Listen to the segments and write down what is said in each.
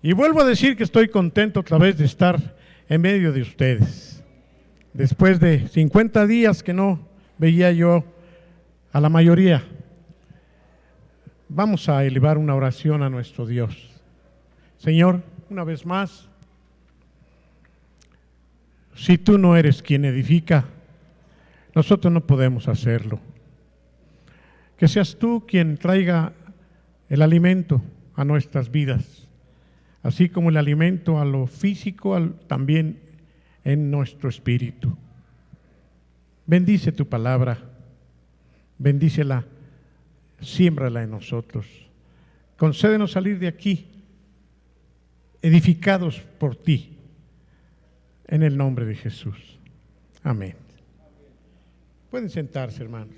Y vuelvo a decir que estoy contento otra vez de estar en medio de ustedes. Después de 50 días que no veía yo a la mayoría, vamos a elevar una oración a nuestro Dios. Señor, una vez más, si tú no eres quien edifica, nosotros no podemos hacerlo. Que seas tú quien traiga el alimento a nuestras vidas, así como el alimento a lo físico, también en nuestro espíritu. Bendice tu palabra, bendícela, siémbrala en nosotros. Concédenos salir de aquí edificados por ti, en el nombre de Jesús. Amén. Pueden sentarse, hermanos.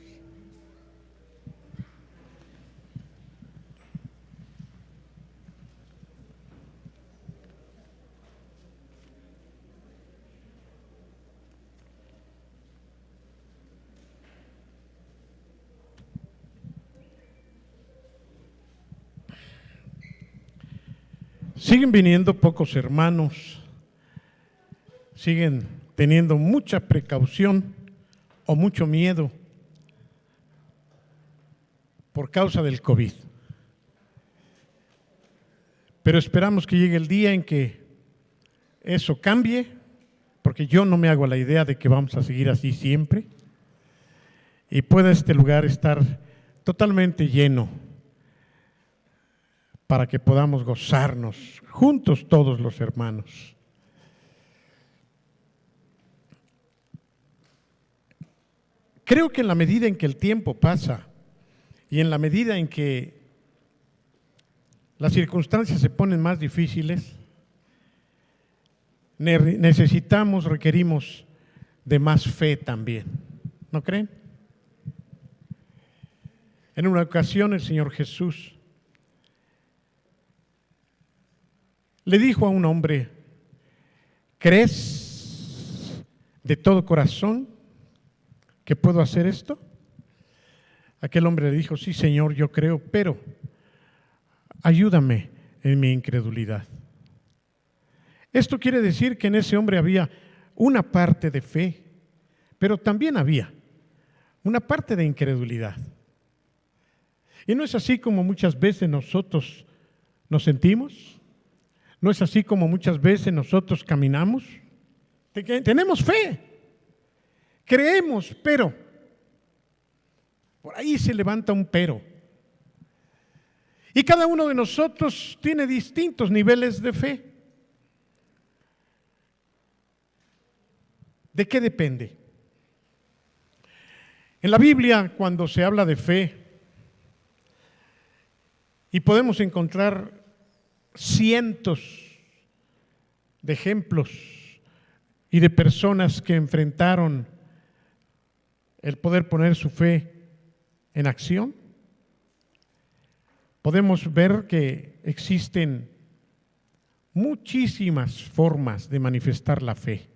Siguen viniendo pocos hermanos, siguen teniendo mucha precaución o mucho miedo por causa del COVID. Pero esperamos que llegue el día en que eso cambie, porque yo no me hago la idea de que vamos a seguir así siempre, y pueda este lugar estar totalmente lleno, para que podamos gozarnos juntos todos los hermanos. Creo que en la medida en que el tiempo pasa y en la medida en que las circunstancias se ponen más difíciles, requerimos de más fe también, ¿no creen? En una ocasión el Señor Jesús le dijo a un hombre: ¿crees de todo corazón que puedo hacer esto? Aquel hombre le dijo: sí, Señor, yo creo, pero ayúdame en mi incredulidad. Esto quiere decir que en ese hombre había una parte de fe, pero también había una parte de incredulidad. Y no es así como muchas veces nosotros nos sentimos. ¿No es así como muchas veces nosotros caminamos? Tenemos fe, creemos, pero por ahí se levanta un pero. Y cada uno de nosotros tiene distintos niveles de fe. ¿De qué depende? En la Biblia, cuando se habla de fe, y podemos encontrar cientos de ejemplos y de personas que enfrentaron el poder poner su fe en acción, podemos ver que existen muchísimas formas de manifestar la fe.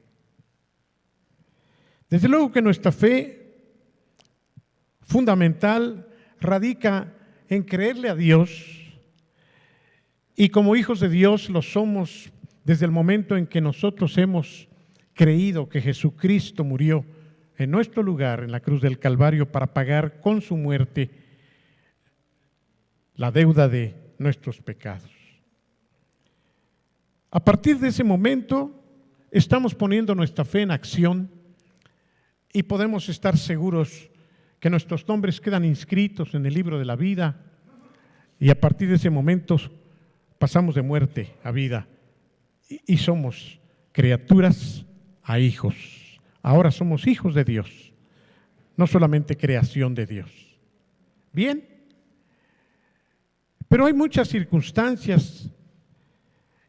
Desde luego que nuestra fe fundamental radica en creerle a Dios. Y como hijos de Dios lo somos desde el momento en que nosotros hemos creído que Jesucristo murió en nuestro lugar en la cruz del Calvario para pagar con su muerte la deuda de nuestros pecados. A partir de ese momento estamos poniendo nuestra fe en acción y podemos estar seguros que nuestros nombres quedan inscritos en el libro de la vida, y a partir de ese momento pasamos de muerte a vida y somos criaturas a hijos. Ahora somos hijos de Dios, no solamente creación de Dios. Bien, pero hay muchas circunstancias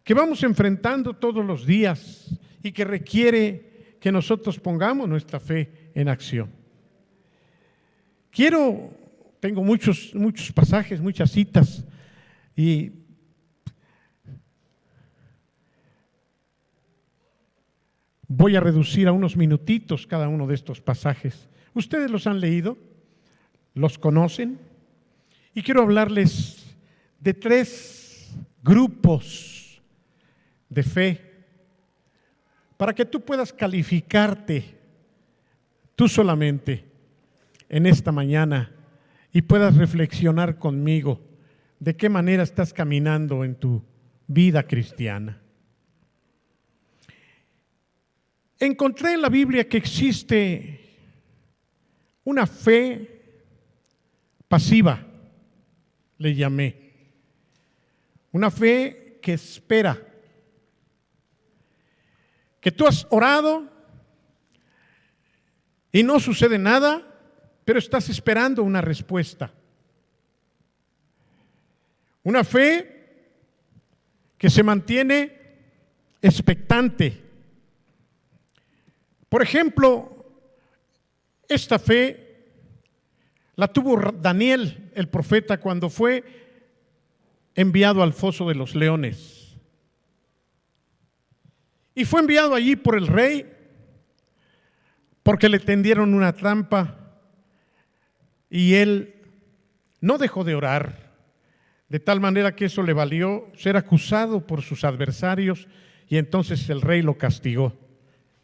que vamos enfrentando todos los días y que requiere que nosotros pongamos nuestra fe en acción. Tengo muchos pasajes, muchas citas, y voy a reducir a unos minutitos cada uno de estos pasajes. Ustedes los han leído, los conocen, y quiero hablarles de 3 grupos de fe, para que tú puedas calificarte tú solamente en esta mañana y puedas reflexionar conmigo de qué manera estás caminando en tu vida cristiana. Encontré en la Biblia que existe una fe pasiva, le llamé. Una fe que espera. Que tú has orado y no sucede nada, pero estás esperando una respuesta. Una fe que se mantiene expectante. Por ejemplo, esta fe la tuvo Daniel, el profeta, cuando fue enviado al foso de los leones. Y fue enviado allí por el rey porque le tendieron una trampa y él no dejó de orar, de tal manera que eso le valió ser acusado por sus adversarios y entonces el rey lo castigó,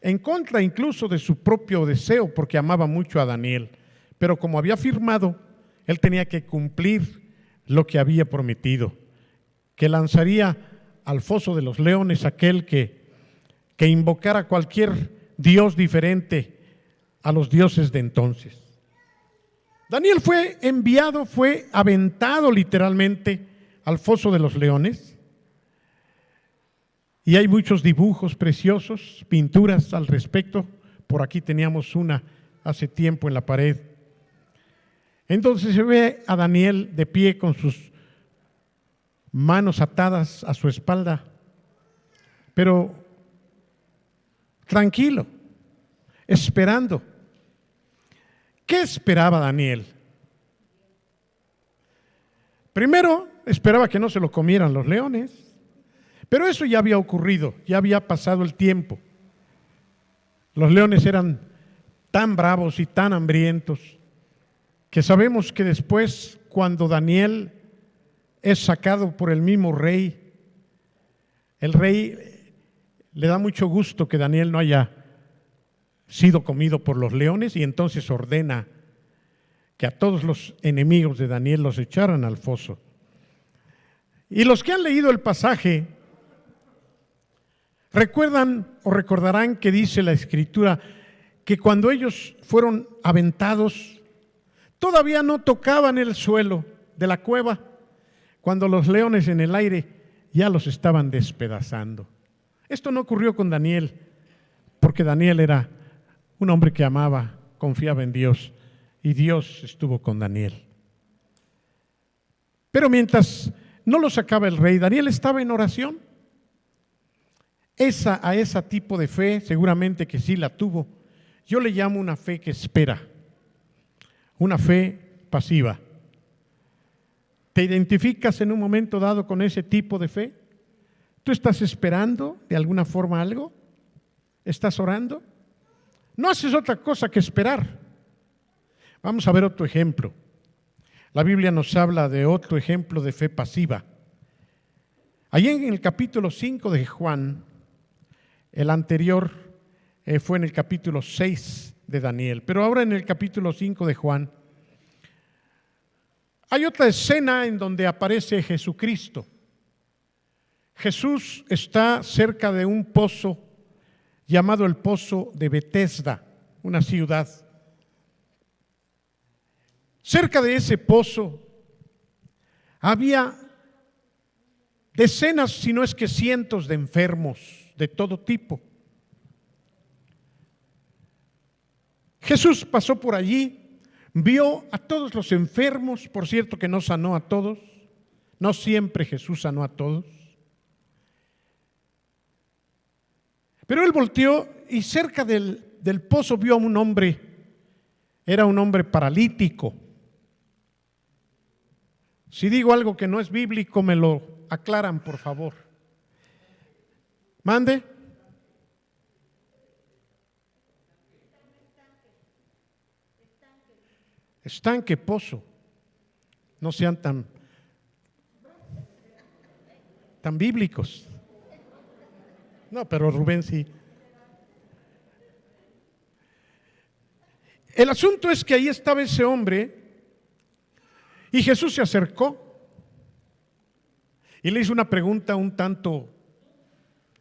en contra incluso de su propio deseo, porque amaba mucho a Daniel. Pero como había firmado, él tenía que cumplir lo que había prometido, que lanzaría al foso de los leones aquel que invocara cualquier dios diferente a los dioses de entonces. Daniel fue enviado, fue aventado literalmente al foso de los leones. Y hay muchos dibujos preciosos, pinturas al respecto. Por aquí teníamos una hace tiempo en la pared. Entonces se ve a Daniel de pie con sus manos atadas a su espalda, pero tranquilo, esperando. ¿Qué esperaba Daniel? Primero, esperaba que no se lo comieran los leones, pero eso ya había ocurrido, ya había pasado el tiempo. Los leones eran tan bravos y tan hambrientos que sabemos que después, cuando Daniel es sacado por el mismo rey, el rey le da mucho gusto que Daniel no haya sido comido por los leones y entonces ordena que a todos los enemigos de Daniel los echaran al foso. Y los que han leído el pasaje recuerdan o recordarán que dice la Escritura que cuando ellos fueron aventados, todavía no tocaban el suelo de la cueva, cuando los leones en el aire ya los estaban despedazando. Esto no ocurrió con Daniel, porque Daniel era un hombre que amaba, confiaba en Dios, y Dios estuvo con Daniel. Pero mientras no lo sacaba el rey, Daniel estaba en oración. A ese tipo de fe, seguramente que sí la tuvo. Yo le llamo una fe que espera, una fe pasiva. ¿Te identificas en un momento dado con ese tipo de fe? ¿Tú estás esperando de alguna forma algo? ¿Estás orando? No haces otra cosa que esperar. Vamos a ver otro ejemplo. La Biblia nos habla de otro ejemplo de fe pasiva. Allí en el capítulo 5 de Juan, el anterior fue en el capítulo 6 de Daniel, pero ahora en el capítulo 5 de Juan, hay otra escena en donde aparece Jesucristo. Jesús está cerca de un pozo llamado el pozo de Betesda, una ciudad. Cerca de ese pozo había decenas, si no es que cientos de enfermos de todo tipo. Jesús pasó por allí, vio a todos los enfermos, por cierto que no sanó a todos, no siempre Jesús sanó a todos. Pero él volteó y cerca del pozo vio a un hombre, era un hombre paralítico. Si digo algo que no es bíblico, me lo aclaran, por favor. Mande. Estanque, pozo. No sean tan bíblicos. No, pero Rubén sí. El asunto es que ahí estaba ese hombre y Jesús se acercó y le hizo una pregunta un tanto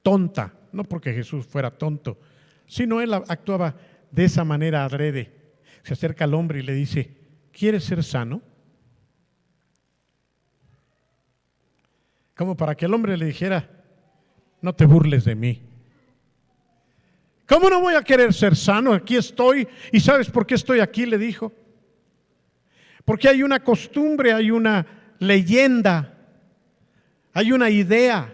tonta, no porque Jesús fuera tonto, sino él actuaba de esa manera adrede. Se acerca al hombre y le dice: ¿quieres ser sano? Como para que el hombre le dijera: no te burles de mí. ¿Cómo no voy a querer ser sano? Aquí estoy. ¿Y sabes por qué estoy aquí?, le dijo. Porque hay una costumbre, hay una leyenda, hay una idea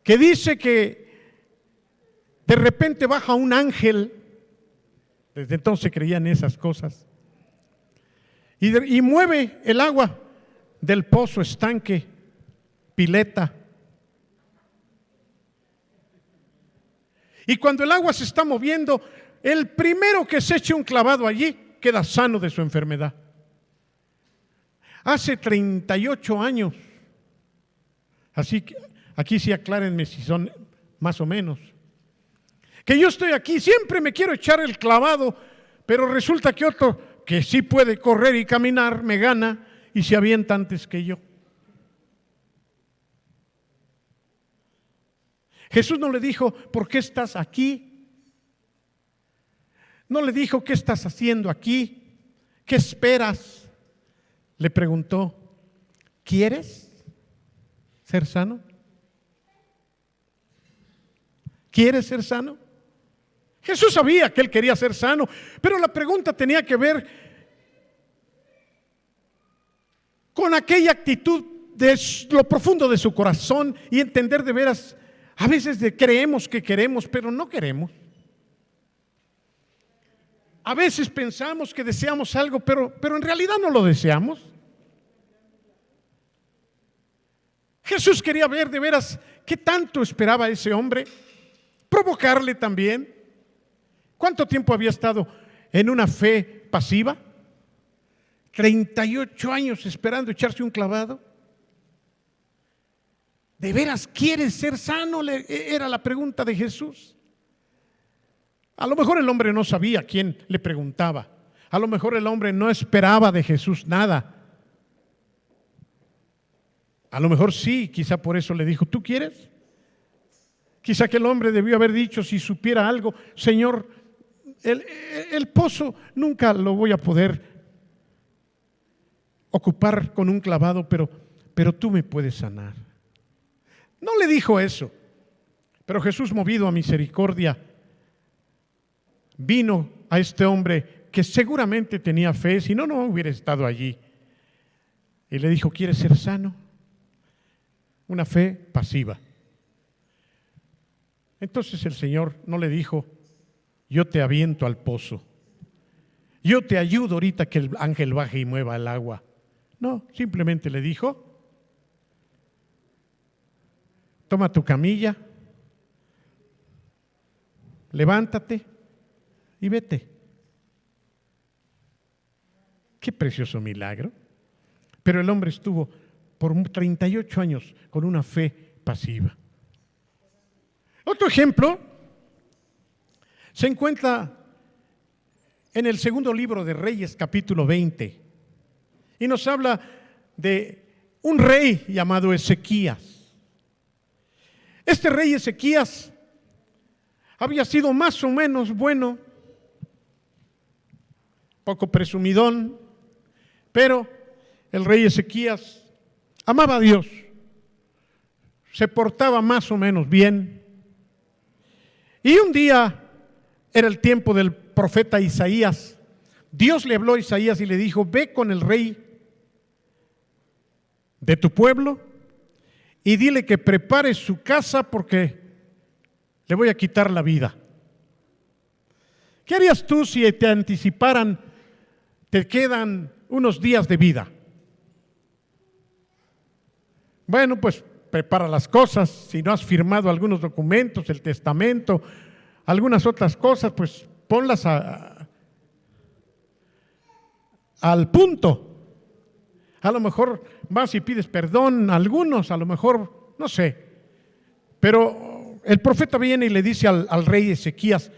que dice que de repente baja un ángel. Desde entonces creían esas cosas. Y mueve el agua del pozo, estanque, pileta. Y cuando el agua se está moviendo, el primero que se eche un clavado allí queda sano de su enfermedad. Hace 38 años, así que aquí sí aclárenme si son más o menos, que yo estoy aquí, siempre me quiero echar el clavado, pero resulta que otro que sí puede correr y caminar me gana y se avienta antes que yo. Jesús no le dijo: ¿por qué estás aquí? No le dijo: ¿qué estás haciendo aquí? ¿Qué esperas? Le preguntó: ¿quieres ser sano? ¿Quieres ser sano? Jesús sabía que él quería ser sano, pero la pregunta tenía que ver con aquella actitud de lo profundo de su corazón y entender de veras. A veces creemos que queremos, pero no queremos. A veces pensamos que deseamos algo, pero en realidad no lo deseamos. Jesús quería ver de veras qué tanto esperaba ese hombre, provocarle también. ¿Cuánto tiempo había estado en una fe pasiva? 38 años esperando echarse un clavado. ¿De veras quieres ser sano?, era la pregunta de Jesús. A lo mejor el hombre no sabía quién le preguntaba. A lo mejor el hombre no esperaba de Jesús nada. A lo mejor sí, quizá por eso le dijo: ¿tú quieres? Quizá que el hombre debió haber dicho, si supiera algo: Señor, el pozo nunca lo voy a poder ocupar con un clavado, pero tú me puedes sanar. No le dijo eso, pero Jesús, movido a misericordia, vino a este hombre que seguramente tenía fe, si no, no hubiera estado allí, y le dijo: ¿quieres ser sano? Una fe pasiva. Entonces el Señor no le dijo: yo te aviento al pozo, yo te ayudo ahorita que el ángel baje y mueva el agua. No, simplemente le dijo: toma tu camilla, levántate y vete. Qué precioso milagro. Pero el hombre estuvo por 38 años con una fe pasiva. Otro ejemplo se encuentra en el segundo libro de Reyes, capítulo 20, y nos habla de un rey llamado Ezequías. Este rey Ezequías había sido más o menos bueno, poco presumidón, pero el rey Ezequías amaba a Dios, se portaba más o menos bien. Y un día, era el tiempo del profeta Isaías, Dios le habló a Isaías y le dijo: ve con el rey de tu pueblo y dile que prepare su casa porque le voy a quitar la vida. ¿Qué harías tú si te anticiparan: te quedan unos días de vida? Bueno, pues prepara las cosas. Si no has firmado algunos documentos, el testamento, algunas otras cosas, pues ponlas al punto. A lo mejor vas y pides perdón a algunos, a lo mejor no sé. Pero el profeta viene y le dice al rey Ezequías: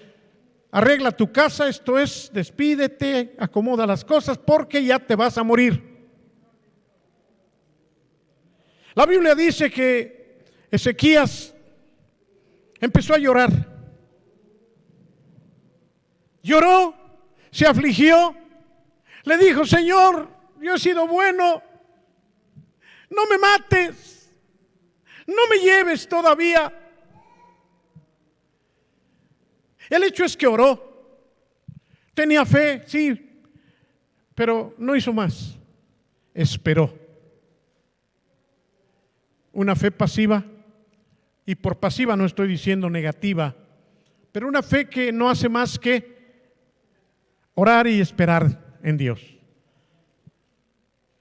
arregla tu casa, esto es, despídete, acomoda las cosas porque ya te vas a morir. La Biblia dice que Ezequías empezó a llorar. Lloró, se afligió, le dijo: Señor, yo he sido bueno, no me mates, no me lleves todavía. El hecho es que oró, tenía fe, sí, pero no hizo más, esperó. Una fe pasiva, y por pasiva no estoy diciendo negativa, pero una fe que no hace más que orar y esperar en Dios.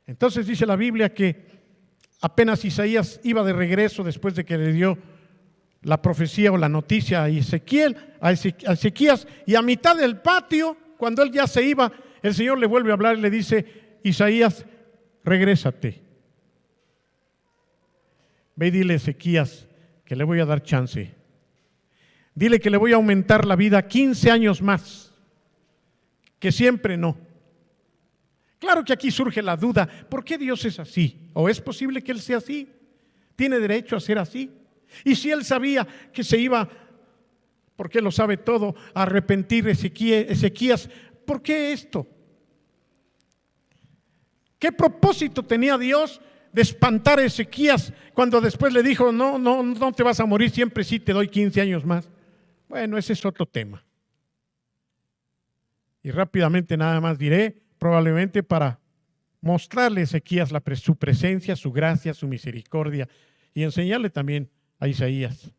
Entonces dice la Biblia que apenas Isaías iba de regreso después de que le dio la profecía o la noticia a Ezequías, y a mitad del patio, cuando él ya se iba, el Señor le vuelve a hablar y le dice: Isaías, regrésate. Ve y dile a Ezequías que le voy a dar chance. Dile que le voy a aumentar la vida 15 años más, que siempre no. Claro que aquí surge la duda: ¿por qué Dios es así? ¿O es posible que Él sea así? ¿Tiene derecho a ser así? Y si Él sabía que se iba, porque Él lo sabe todo, a arrepentir Ezequías, ¿por qué esto? ¿Qué propósito tenía Dios de espantar a Ezequías cuando después le dijo: no te vas a morir, siempre sí te doy 15 años más? Bueno, ese es otro tema. Y rápidamente nada más diré, probablemente para mostrarle a Ezequías su presencia, su gracia, su misericordia, y enseñarle también a Isaías.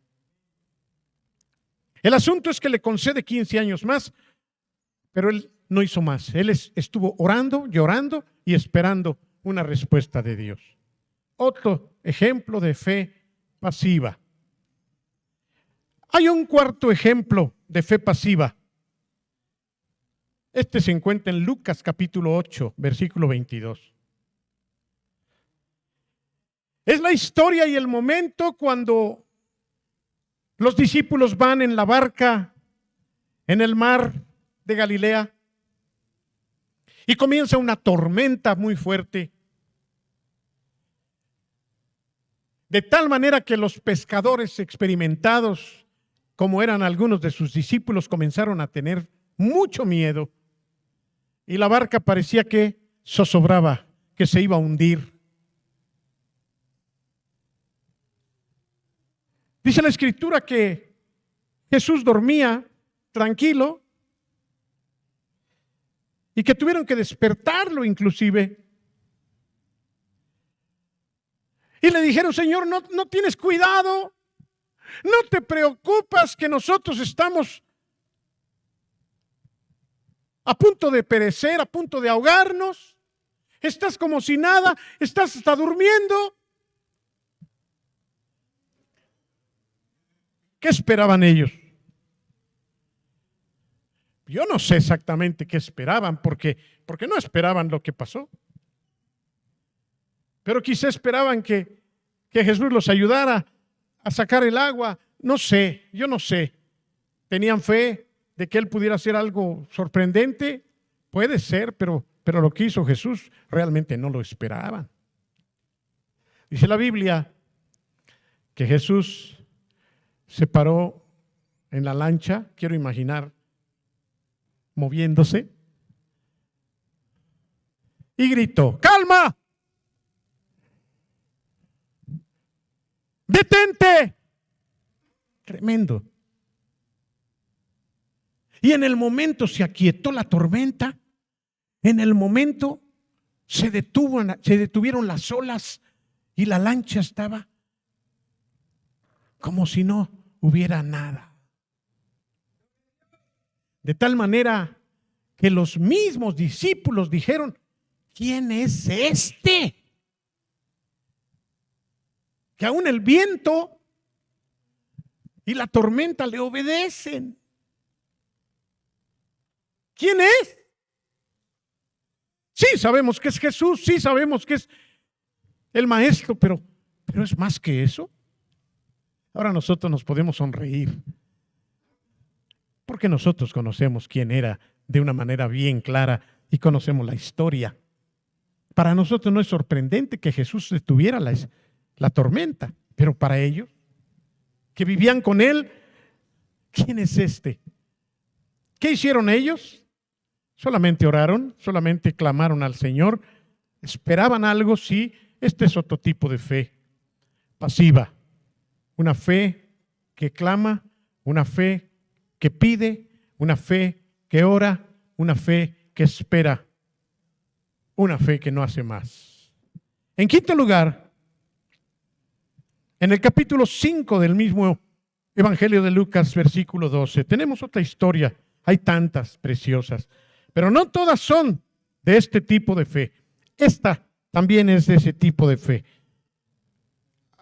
El asunto es que le concede 15 años más, pero él no hizo más. Él estuvo orando, llorando y esperando una respuesta de Dios. Otro ejemplo de fe pasiva. Hay un cuarto ejemplo de fe pasiva. Este se encuentra en Lucas capítulo 8, versículo 22. Es la historia y el momento cuando los discípulos van en la barca en el mar de Galilea y comienza una tormenta muy fuerte, de tal manera que los pescadores experimentados, como eran algunos de sus discípulos, comenzaron a tener mucho miedo y la barca parecía que zozobraba, que se iba a hundir. Dice la Escritura que Jesús dormía tranquilo y que tuvieron que despertarlo inclusive. Y le dijeron: Señor, no tienes cuidado, no te preocupas que nosotros estamos a punto de perecer, a punto de ahogarnos. Estás como si nada, estás hasta durmiendo. ¿Qué esperaban ellos? Yo no sé exactamente qué esperaban, porque no esperaban lo que pasó. Pero quizá esperaban que Jesús los ayudara a sacar el agua. No sé, yo no sé. ¿Tenían fe de que Él pudiera hacer algo sorprendente? Puede ser, pero lo que hizo Jesús realmente no lo esperaban. Dice la Biblia que Jesús se paró en la lancha, quiero imaginar, moviéndose, y gritó: ¡calma! ¡Detente! Tremendo. Y en el momento se aquietó la tormenta, en el momento se detuvieron las olas y la lancha estaba como si no hubiera nada. De tal manera que los mismos discípulos dijeron: ¿quién es este? Que aún el viento y la tormenta le obedecen. ¿Quién es? Sí, sabemos que es Jesús, sí sabemos que es el Maestro, pero es más que eso. Ahora nosotros nos podemos sonreír porque nosotros conocemos quién era de una manera bien clara y conocemos la historia. Para nosotros no es sorprendente que Jesús detuviera la tormenta, pero para ellos, que vivían con Él, ¿quién es este? ¿Qué hicieron ellos? Solamente oraron, solamente clamaron al Señor, esperaban algo, sí. Este es otro tipo de fe, pasiva, una fe que clama, una fe que pide, una fe que ora, una fe que espera, una fe que no hace más. En quinto lugar, en el capítulo 5 del mismo Evangelio de Lucas, versículo 12, tenemos otra historia. Hay tantas preciosas, pero no todas son de este tipo de fe. Esta también es de ese tipo de fe.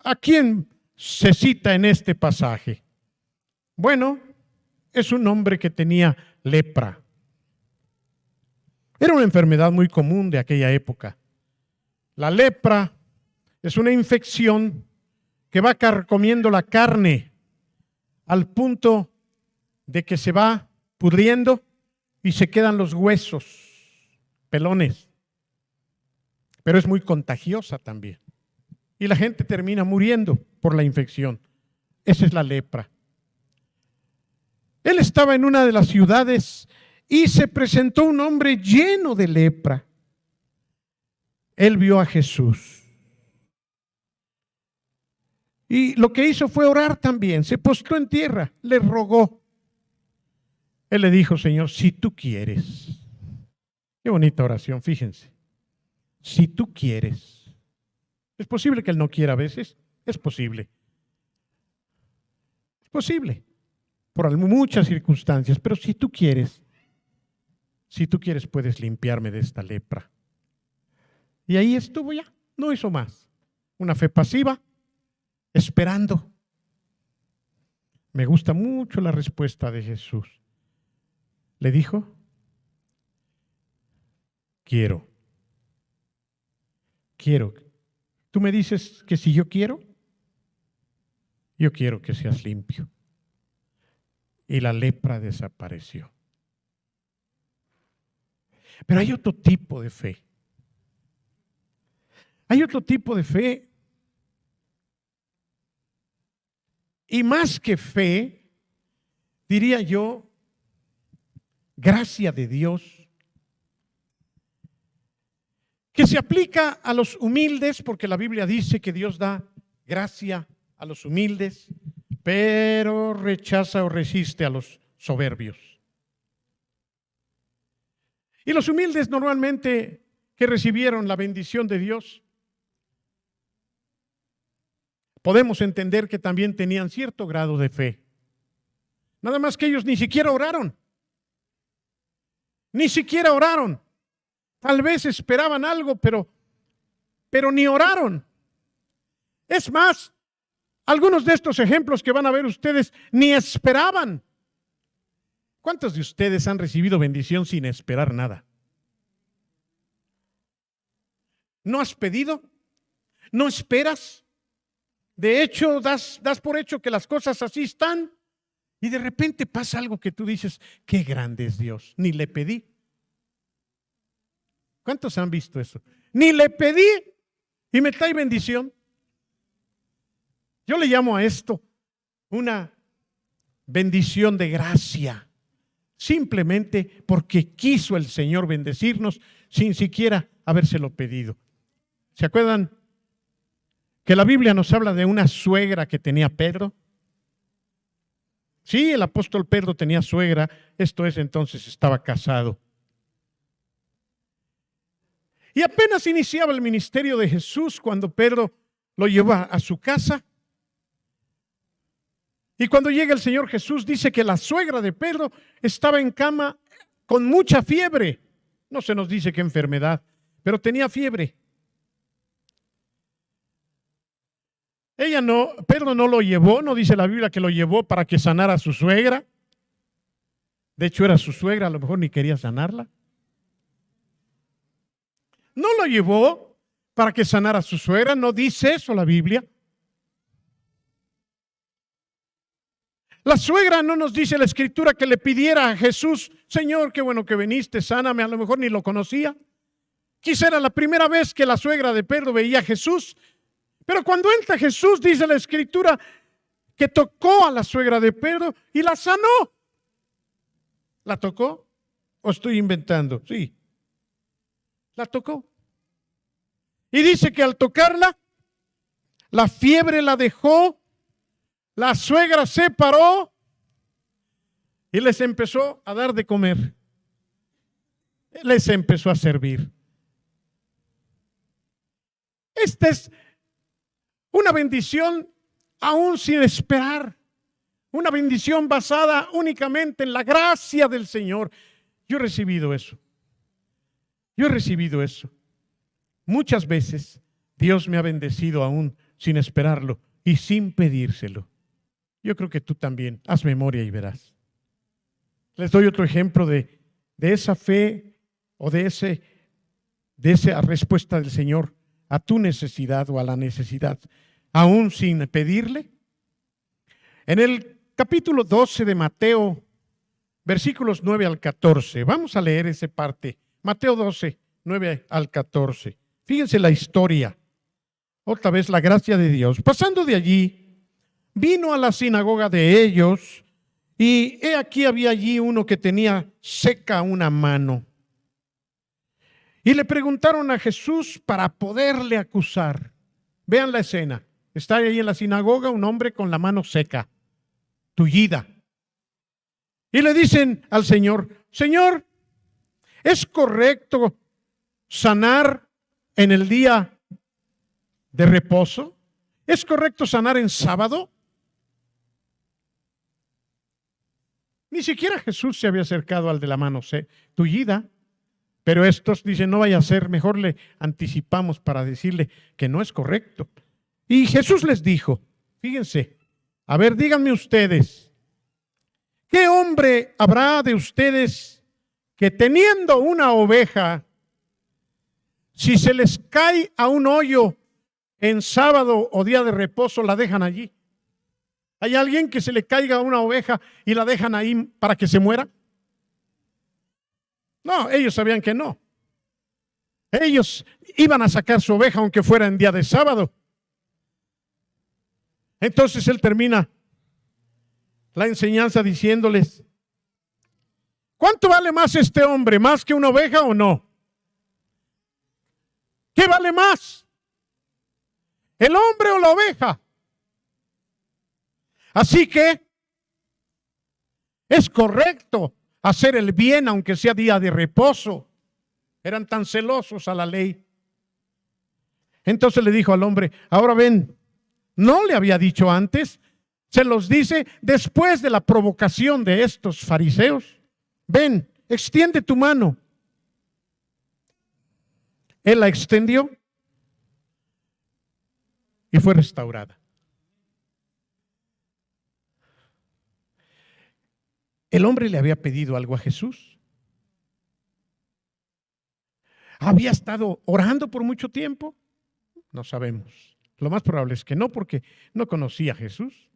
¿A quién se cita en este pasaje? Bueno, es un hombre que tenía lepra. Era una enfermedad muy común de aquella época. La lepra es una infección que va carcomiendo la carne al punto de que se va pudriendo y se quedan los huesos, pelones. Pero es muy contagiosa también. Y la gente termina muriendo por la infección. Esa es la lepra. Él estaba en una de las ciudades y se presentó un hombre lleno de lepra. Él vio a Jesús. Y lo que hizo fue orar también. Se postró en tierra, le rogó. Él le dijo: Señor, si tú quieres. Qué bonita oración, fíjense. Si tú quieres. Es posible que él no quiera a veces. Es posible. Es posible. Por muchas circunstancias. Pero si tú quieres puedes limpiarme de esta lepra. Y ahí estuvo ya. No hizo más. Una fe pasiva, esperando. Me gusta mucho la respuesta de Jesús. Le dijo: quiero. Tú me dices que si yo quiero que seas limpio. Y la lepra desapareció. Pero hay otro tipo de fe. Hay otro tipo de fe. Y más que fe, diría yo, gracia de Dios, que se aplica a los humildes, porque la Biblia dice que Dios da gracia a los humildes, pero rechaza o resiste a los soberbios. Y los humildes normalmente que recibieron la bendición de Dios, podemos entender que también tenían cierto grado de fe. Nada más que ellos ni siquiera oraron. Ni siquiera oraron. Tal vez esperaban algo, pero ni oraron. Es más, algunos de estos ejemplos que van a ver ustedes ni esperaban. ¿Cuántos de ustedes han recibido bendición sin esperar nada? ¿No has pedido? ¿No esperas? De hecho, das por hecho que las cosas así están y de repente pasa algo que tú dices: qué grande es Dios, ni le pedí. ¿Cuántos han visto eso? Ni le pedí y me trae bendición. Yo le llamo a esto una bendición de gracia, simplemente porque quiso el Señor bendecirnos sin siquiera habérselo pedido. ¿Se acuerdan que la Biblia nos habla de una suegra que tenía Pedro? Sí, el apóstol Pedro tenía suegra, esto es, entonces estaba casado. Y apenas iniciaba el ministerio de Jesús cuando Pedro lo llevó a su casa. Y cuando llega el Señor Jesús, dice que la suegra de Pedro estaba en cama con mucha fiebre. No se nos dice qué enfermedad, pero tenía fiebre. Pedro no lo llevó, no dice la Biblia que lo llevó para que sanara a su suegra. De hecho, era su suegra, a lo mejor ni quería sanarla. No lo llevó para que sanara a su suegra, no dice eso la Biblia. La suegra no nos dice la Escritura que le pidiera a Jesús: Señor, qué bueno que viniste, sáname. A lo mejor ni lo conocía. Quizá era la primera vez que la suegra de Pedro veía a Jesús. Pero cuando entra Jesús, dice la Escritura que tocó a la suegra de Pedro y la sanó. ¿La tocó? ¿O estoy inventando? Sí. La tocó. Y dice que al tocarla, la fiebre la dejó, la suegra se paró y les empezó a dar de comer. Les empezó a servir. Esta es una bendición aún sin esperar. Una bendición basada únicamente en la gracia del Señor. Yo he recibido eso. Yo he recibido eso. Muchas veces Dios me ha bendecido aún sin esperarlo y sin pedírselo. Yo creo que tú también. Haz memoria y verás. Les doy otro ejemplo de esa fe o de esa respuesta del Señor a tu necesidad o a la necesidad, aún sin pedirle. En el capítulo 12 de Mateo, versículos 9 al 14, vamos a leer esa parte. Mateo 12, 9 al 14. Fíjense la historia. Otra vez la gracia de Dios. Pasando de allí, vino a la sinagoga de ellos, y he aquí había allí uno que tenía seca una mano. Y le preguntaron a Jesús para poderle acusar. Vean la escena. Está ahí en la sinagoga un hombre con la mano seca, tullida. Y le dicen al Señor: Señor, ¿es correcto sanar en el día de reposo? ¿Es correcto sanar en sábado? Ni siquiera Jesús se había acercado al de la mano tullida. Pero estos dicen: no vaya a ser, mejor le anticipamos para decirle que no es correcto. Y Jesús les dijo, fíjense, a ver, díganme ustedes, ¿qué hombre habrá de ustedes que teniendo una oveja, si se les cae a un hoyo en sábado o día de reposo, la dejan allí? ¿Hay alguien que se le caiga a una oveja y la dejan ahí para que se muera? No, ellos sabían que no. Ellos iban a sacar su oveja aunque fuera en día de sábado. Entonces él termina la enseñanza diciéndoles: ¿cuánto vale más este hombre? ¿Más que una oveja o no? ¿Qué vale más? ¿El hombre o la oveja? Así que es correcto hacer el bien aunque sea día de reposo. Eran tan celosos a la ley. Entonces le dijo al hombre: ahora ven, ¿no le había dicho antes? Se los dice después de la provocación de estos fariseos. Ven, extiende tu mano. Él la extendió y fue restaurada. El hombre le había pedido algo a Jesús. ¿Había estado orando por mucho tiempo? No sabemos. Lo más probable es que no, porque no conocía a Jesús.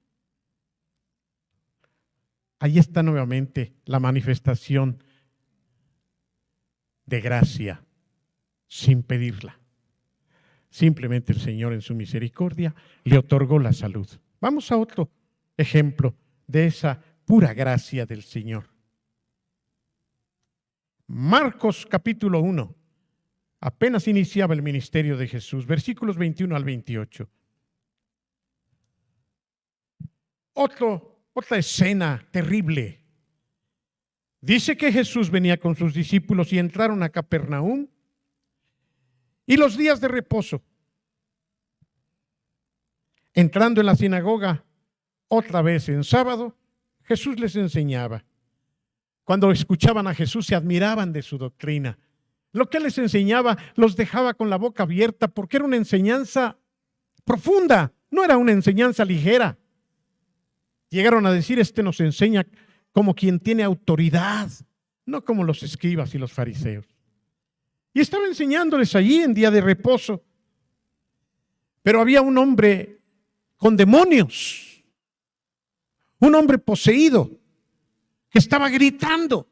Ahí está nuevamente la manifestación de gracia sin pedirla. Simplemente el Señor en su misericordia le otorgó la salud. Vamos a otro ejemplo de esa pura gracia del Señor. Marcos capítulo 1. Apenas iniciaba el ministerio de Jesús, versículos 21 al 28. Otra escena terrible. Dice que Jesús venía con sus discípulos y entraron a Capernaum, y los días de reposo, entrando en la sinagoga otra vez en sábado, Jesús les enseñaba. Cuando escuchaban a Jesús se admiraban de su doctrina. Lo que les enseñaba los dejaba con la boca abierta, porque era una enseñanza profunda, no era una enseñanza ligera. Llegaron a decir: este nos enseña como quien tiene autoridad, no como los escribas y los fariseos. Y estaba enseñándoles allí en día de reposo. Pero había un hombre con demonios, un hombre poseído que estaba gritando: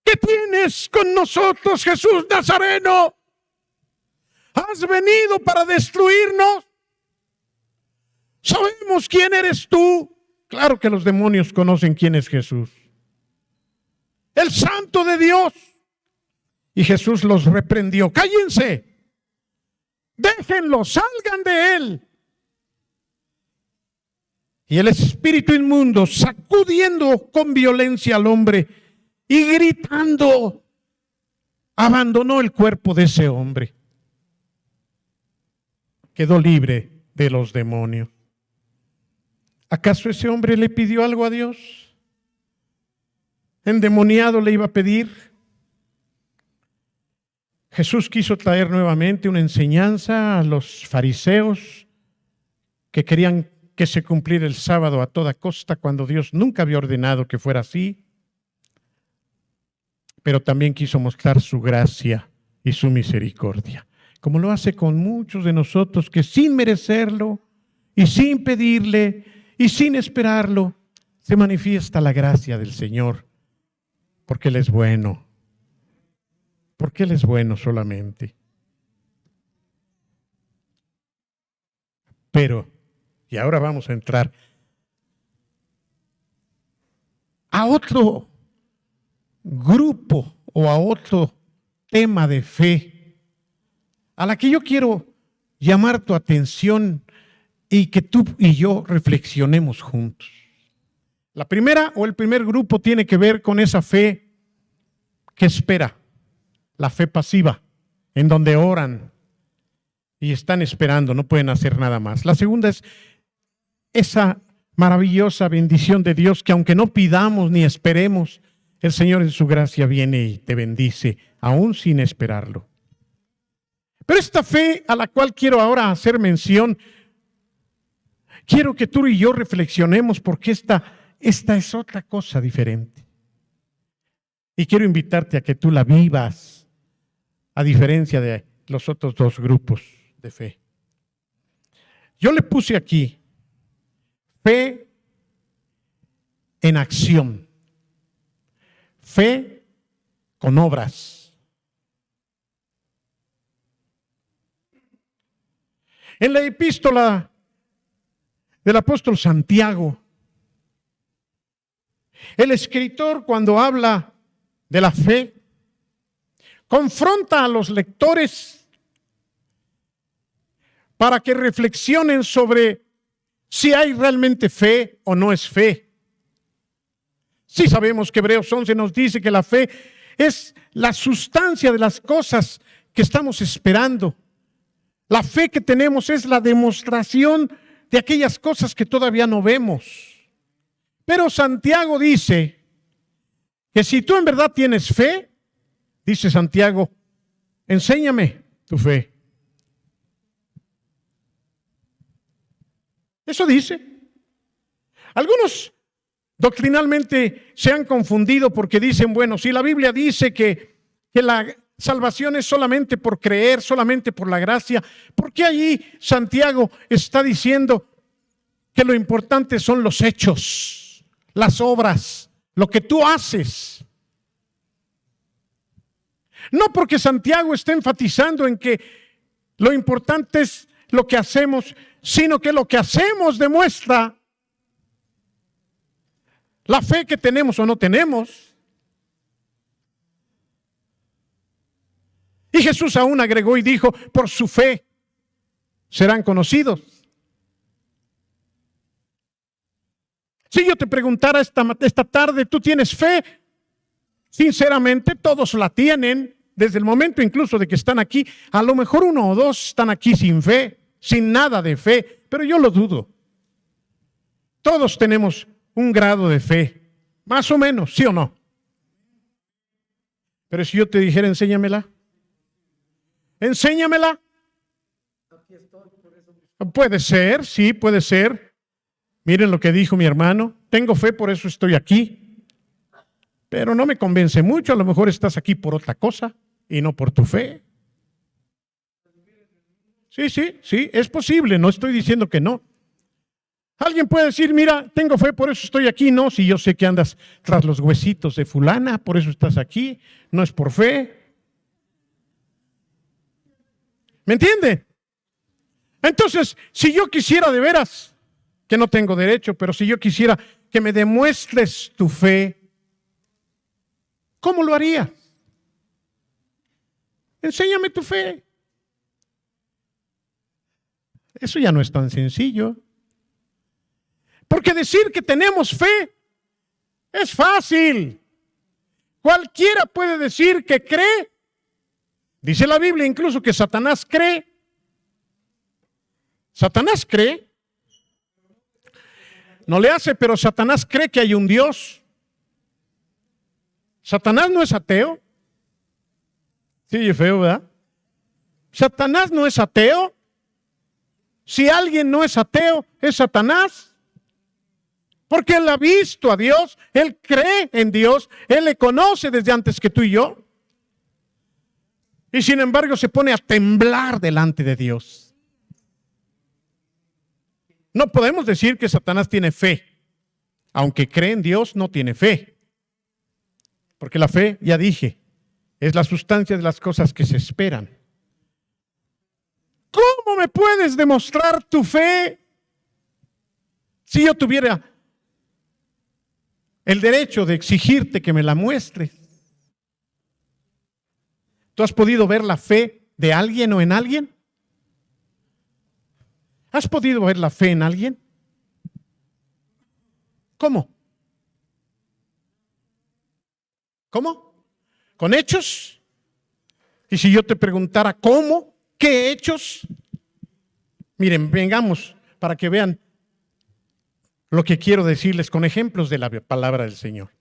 ¿qué tienes con nosotros, Jesús Nazareno? ¿Has venido para destruirnos? Sabemos quién eres tú. Claro que los demonios conocen quién es Jesús, el Santo de Dios. Y Jesús los reprendió: cállense, déjenlo, salgan de él. Y el espíritu inmundo, sacudiendo con violencia al hombre y gritando, abandonó el cuerpo de ese hombre. Quedó libre de los demonios. ¿Acaso ese hombre le pidió algo a Dios? ¿Endemoniado le iba a pedir? Jesús quiso traer nuevamente una enseñanza a los fariseos que querían que se cumpliera el sábado a toda costa, cuando Dios nunca había ordenado que fuera así. Pero también quiso mostrar su gracia y su misericordia, como lo hace con muchos de nosotros que sin merecerlo y sin pedirle y sin esperarlo, se manifiesta la gracia del Señor, porque Él es bueno, porque Él es bueno solamente. Pero, y ahora vamos a entrar a otro grupo o a otro tema de fe, a la que yo quiero llamar tu atención y que tú y yo reflexionemos juntos. La primera o el primer grupo tiene que ver con esa fe que espera, la fe pasiva, en donde oran y están esperando, no pueden hacer nada más. La segunda es esa maravillosa bendición de Dios que aunque no pidamos ni esperemos, el Señor en su gracia viene y te bendice, aún sin esperarlo. Pero esta fe a la cual quiero ahora hacer mención, quiero que tú y yo reflexionemos, porque esta es otra cosa diferente. Y quiero invitarte a que tú la vivas, a diferencia de los otros dos grupos de fe. Yo le puse aquí fe en acción, fe con obras. En la epístola del apóstol Santiago, el escritor, cuando habla de la fe, confronta a los lectores para que reflexionen sobre si hay realmente fe o no es fe. Sí sabemos que Hebreos 11 nos dice que la fe es la sustancia de las cosas que estamos esperando. La fe que tenemos es la demostración de aquellas cosas que todavía no vemos. Pero Santiago dice que si tú en verdad tienes fe, dice Santiago, enséñame tu fe. Eso dice. Algunos doctrinalmente se han confundido porque dicen, bueno, si la Biblia dice que la salvación es solamente por creer, solamente por la gracia, ¿por qué allí Santiago está diciendo que lo importante son los hechos, las obras, lo que tú haces? No porque Santiago esté enfatizando en que lo importante es lo que hacemos, sino que lo que hacemos demuestra la fe que tenemos o no tenemos. Y Jesús aún agregó y dijo, por su fe serán conocidos. Si yo te preguntara esta tarde, ¿tú tienes fe? Sinceramente, todos la tienen, desde el momento incluso de que están aquí. A lo mejor uno o dos están aquí sin fe, sin nada de fe, pero yo lo dudo. Todos tenemos un grado de fe, más o menos, ¿sí o no? Pero si yo te dijera, enséñamela. Enséñamela. Puede ser, sí, puede ser. Miren lo que dijo mi hermano. Tengo fe, por eso estoy aquí. Pero no me convence mucho. A lo mejor estás aquí por otra cosa y no por tu fe. Sí, es posible. No estoy diciendo que no. Alguien puede decir, mira, tengo fe, por eso estoy aquí. No, si yo sé que andas tras los huesitos de fulana, por eso estás aquí. No es por fe. ¿Me entiende? Entonces, si yo quisiera de veras, que no tengo derecho, pero si yo quisiera que me demuestres tu fe, ¿cómo lo harías? Enséñame tu fe. Eso ya no es tan sencillo. Porque decir que tenemos fe es fácil. Cualquiera puede decir que cree. Dice la Biblia incluso que Satanás cree. Satanás cree. No le hace, pero Satanás cree que hay un Dios. Satanás no es ateo. Sí, es feo, ¿verdad? Satanás no es ateo. Si alguien no es ateo, es Satanás. Porque él ha visto a Dios, él cree en Dios, él le conoce desde antes que tú y yo. Y sin embargo se pone a temblar delante de Dios. No podemos decir que Satanás tiene fe. Aunque cree en Dios, no tiene fe. Porque la fe, ya dije, es la sustancia de las cosas que se esperan. ¿Cómo me puedes demostrar tu fe si yo tuviera el derecho de exigirte que me la muestres? ¿Tú has podido ver la fe de alguien o en alguien? ¿Has podido ver la fe en alguien? ¿Cómo? ¿Cómo? ¿Con hechos? Y si yo te preguntara ¿cómo? ¿Qué hechos? Miren, vengamos para que vean lo que quiero decirles con ejemplos de la palabra del Señor.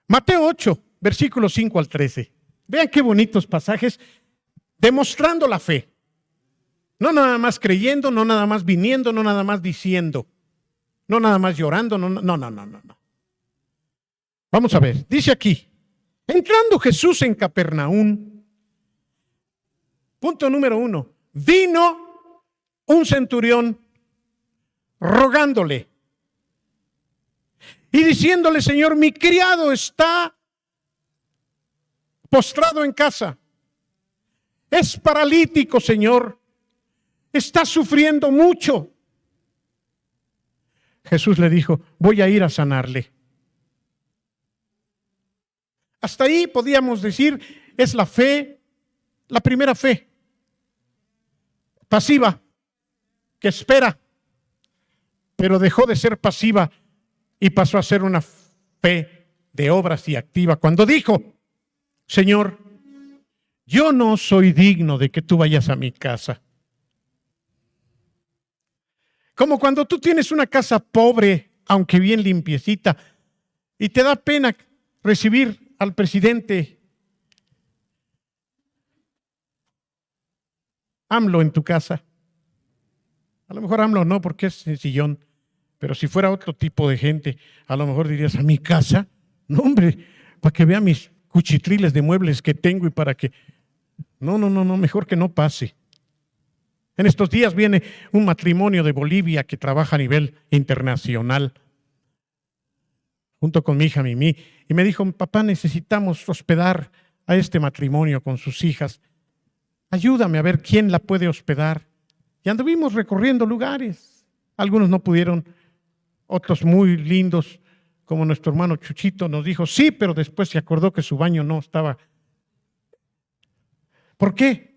Mateo 8, versículos 5 al 13. Vean qué bonitos pasajes demostrando la fe. No nada más creyendo, no nada más viniendo, no nada más diciendo, no nada más llorando, no. Vamos a ver, dice aquí, entrando Jesús en Capernaum, punto número 1, vino un centurión rogándole y diciéndole, Señor, mi criado está postrado en casa, es paralítico, Señor, está sufriendo mucho. Jesús le dijo, voy a ir a sanarle. Hasta ahí podíamos decir, es la fe, la primera fe, pasiva, que espera, pero dejó de ser pasiva y pasó a ser una fe de obras y activa. Cuando dijo, Señor, yo no soy digno de que tú vayas a mi casa. Como cuando tú tienes una casa pobre, aunque bien limpiecita, y te da pena recibir al presidente AMLO en tu casa. A lo mejor AMLO no, porque es sencillón, pero si fuera otro tipo de gente, a lo mejor dirías, ¿a mi casa? No, hombre, para que vea mis cuchitriles de muebles que tengo y para que... No, mejor que no pase. En estos días viene un matrimonio de Bolivia que trabaja a nivel internacional, junto con mi hija Mimi, y me dijo, papá, necesitamos hospedar a este matrimonio con sus hijas. Ayúdame a ver quién la puede hospedar. Y anduvimos recorriendo lugares. Algunos no pudieron, otros muy lindos, como nuestro hermano Chuchito nos dijo, sí, pero después se acordó que su baño no estaba. ¿Por qué?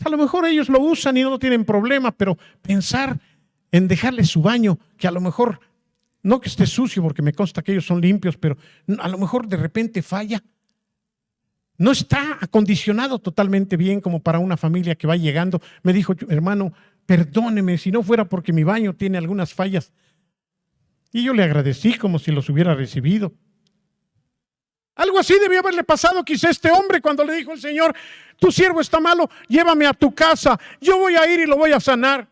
A lo mejor ellos lo usan y no tienen problema, pero pensar en dejarle su baño, que a lo mejor, no que esté sucio, porque me consta que ellos son limpios, pero a lo mejor de repente falla. No está acondicionado totalmente bien como para una familia que va llegando. Me dijo, hermano, perdóneme, si no fuera porque mi baño tiene algunas fallas. Y yo le agradecí como si los hubiera recibido. Algo así debió haberle pasado quizá a este hombre cuando le dijo el Señor, tu siervo está malo, llévame a tu casa, yo voy a ir y lo voy a sanar.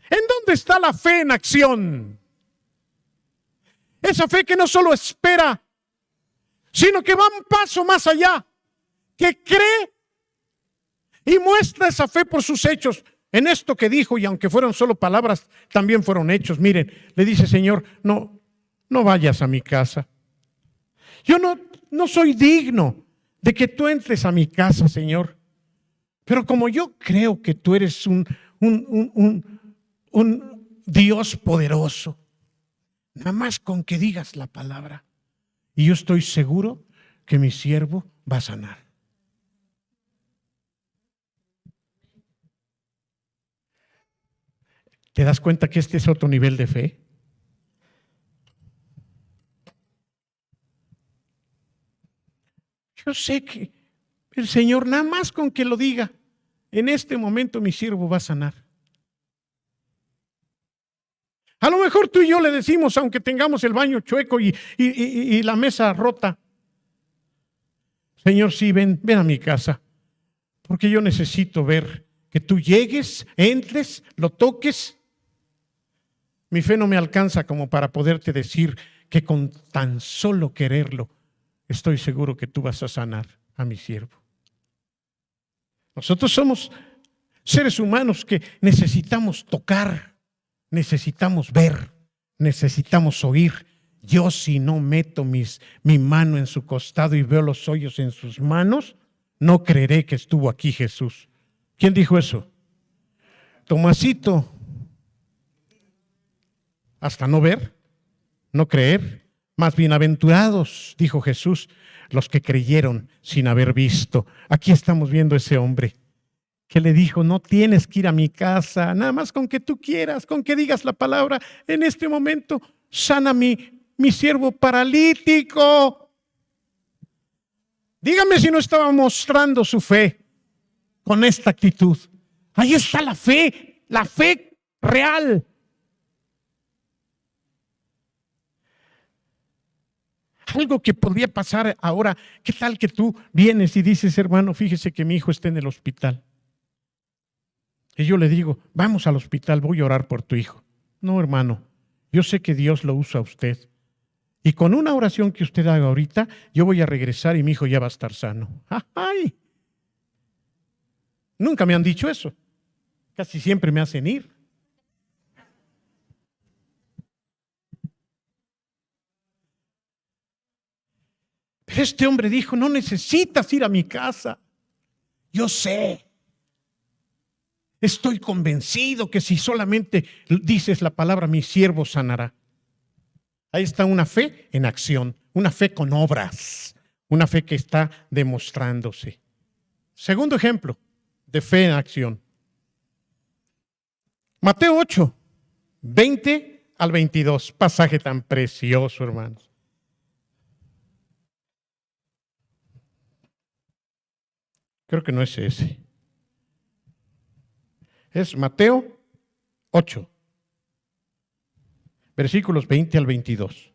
¿En dónde está la fe en acción? Esa fe que no solo espera, sino que va un paso más allá, que cree y muestra esa fe por sus hechos. En esto que dijo, y aunque fueron solo palabras, también fueron hechos. Miren, le dice, Señor, no vayas a mi casa. Yo no soy digno de que tú entres a mi casa, Señor. Pero como yo creo que tú eres un Dios poderoso, nada más con que digas la palabra, y yo estoy seguro que mi siervo va a sanar. ¿Te das cuenta que este es otro nivel de fe? Yo sé que el Señor, nada más con que lo diga, en este momento mi siervo va a sanar. A lo mejor tú y yo le decimos, aunque tengamos el baño chueco y la mesa rota, Señor, sí, ven a mi casa, porque yo necesito ver que tú llegues, entres, lo toques. Mi fe no me alcanza como para poderte decir que con tan solo quererlo, estoy seguro que tú vas a sanar a mi siervo. Nosotros somos seres humanos que necesitamos tocar, necesitamos ver, necesitamos oír. Yo, si no meto mi mano en su costado y veo los hoyos en sus manos, no creeré que estuvo aquí Jesús. ¿Quién dijo eso? Tomasito. Hasta no ver, no creer. Más bienaventurados, dijo Jesús, los que creyeron sin haber visto. Aquí estamos viendo ese hombre que le dijo, no tienes que ir a mi casa, nada más con que tú quieras, con que digas la palabra. En este momento sana mi siervo paralítico. Dígame si no estaba mostrando su fe con esta actitud. Ahí está la fe real. Algo que podría pasar ahora, ¿qué tal que tú vienes y dices, hermano, fíjese que mi hijo está en el hospital? Y yo le digo, vamos al hospital, voy a orar por tu hijo. No, hermano, yo sé que Dios lo usa a usted. Y con una oración que usted haga ahorita, yo voy a regresar y mi hijo ya va a estar sano. ¡Ay! Nunca me han dicho eso. Casi siempre me hacen ir. Pero este hombre dijo, no necesitas ir a mi casa. Yo sé. Estoy convencido que si solamente dices la palabra, mi siervo sanará. Ahí está una fe en acción, una fe con obras, una fe que está demostrándose. Segundo ejemplo de fe en acción. Mateo 8, 20 al 22, pasaje tan precioso, hermanos. Creo que no es ese. Es Mateo 8, versículos 20 al 22.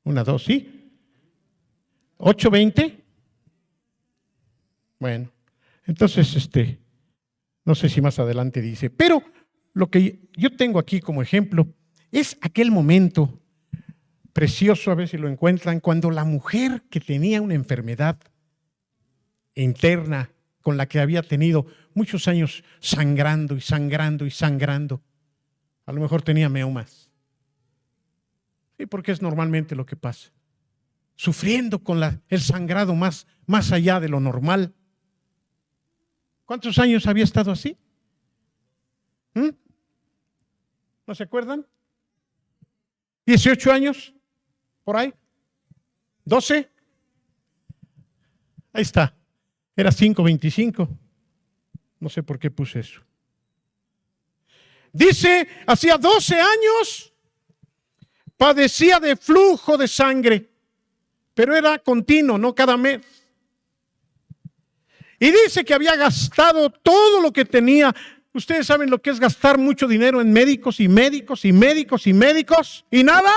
1, 2, ¿sí? 8, 20. Bueno, entonces no sé si más adelante dice, pero lo que yo tengo aquí como ejemplo es aquel momento precioso, a ver si lo encuentran, cuando la mujer que tenía una enfermedad interna con la que había tenido muchos años sangrando y sangrando y sangrando, a lo mejor tenía miomas. Sí, porque es normalmente lo que pasa. Sufriendo con el sangrado más allá de lo normal. ¿Cuántos años había estado así? ¿No se acuerdan? ¿18 años? ¿Por ahí? ¿12? Ahí está. Era 5:25. No sé por qué puse eso. Dice, hacía 12 años padecía de flujo de sangre, pero era continuo, no cada mes. Y dice que había gastado todo lo que tenía. Ustedes saben lo que es gastar mucho dinero en médicos y médicos y médicos y médicos y nada.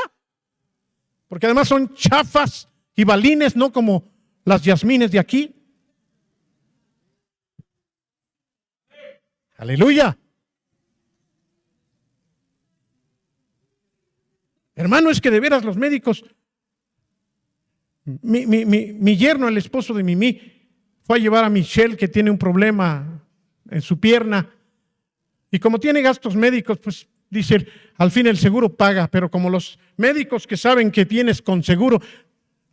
Porque además son chafas y balines, no como las Yasmines de aquí. Aleluya. Hermano, es que de veras los médicos, mi yerno, el esposo de Mimi, fue a llevar a Michelle, que tiene un problema en su pierna. Y como tiene gastos médicos, pues dice, al fin el seguro paga, pero como los médicos que saben que tienes con seguro,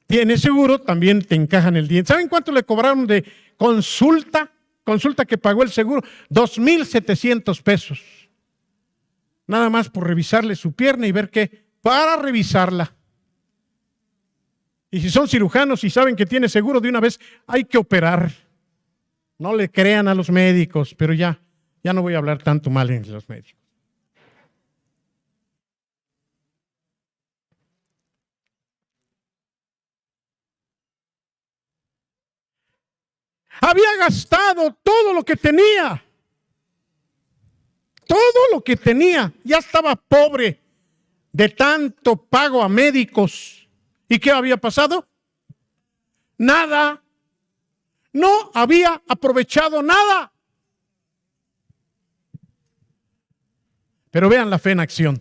tienes seguro, también te encajan el diente. ¿Saben cuánto le cobraron de consulta? Consulta que pagó el seguro, 2,700 pesos. Nada más por revisarle su pierna y ver qué, para revisarla. Y si son cirujanos y saben que tiene seguro, de una vez hay que operar. No le crean a los médicos, pero ya no voy a hablar tanto mal en los médicos. Había gastado todo lo que tenía. Todo lo que tenía. Ya estaba pobre de tanto pago a médicos. ¿Y qué había pasado? Nada. No había aprovechado nada. Pero vean la fe en acción.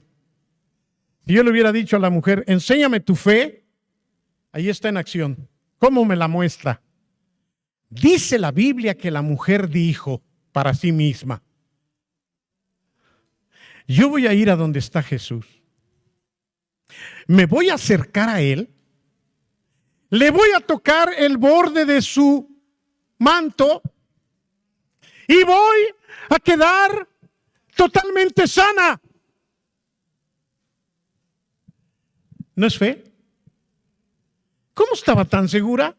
Si yo le hubiera dicho a la mujer, enséñame tu fe, ahí está en acción. ¿Cómo me la muestra? Dice la Biblia que la mujer dijo para sí misma, yo voy a ir a donde está Jesús. Me voy a acercar a Él. Le voy a tocar el borde de su manto y voy a quedar totalmente sana. ¿No es fe? ¿Cómo estaba tan segura?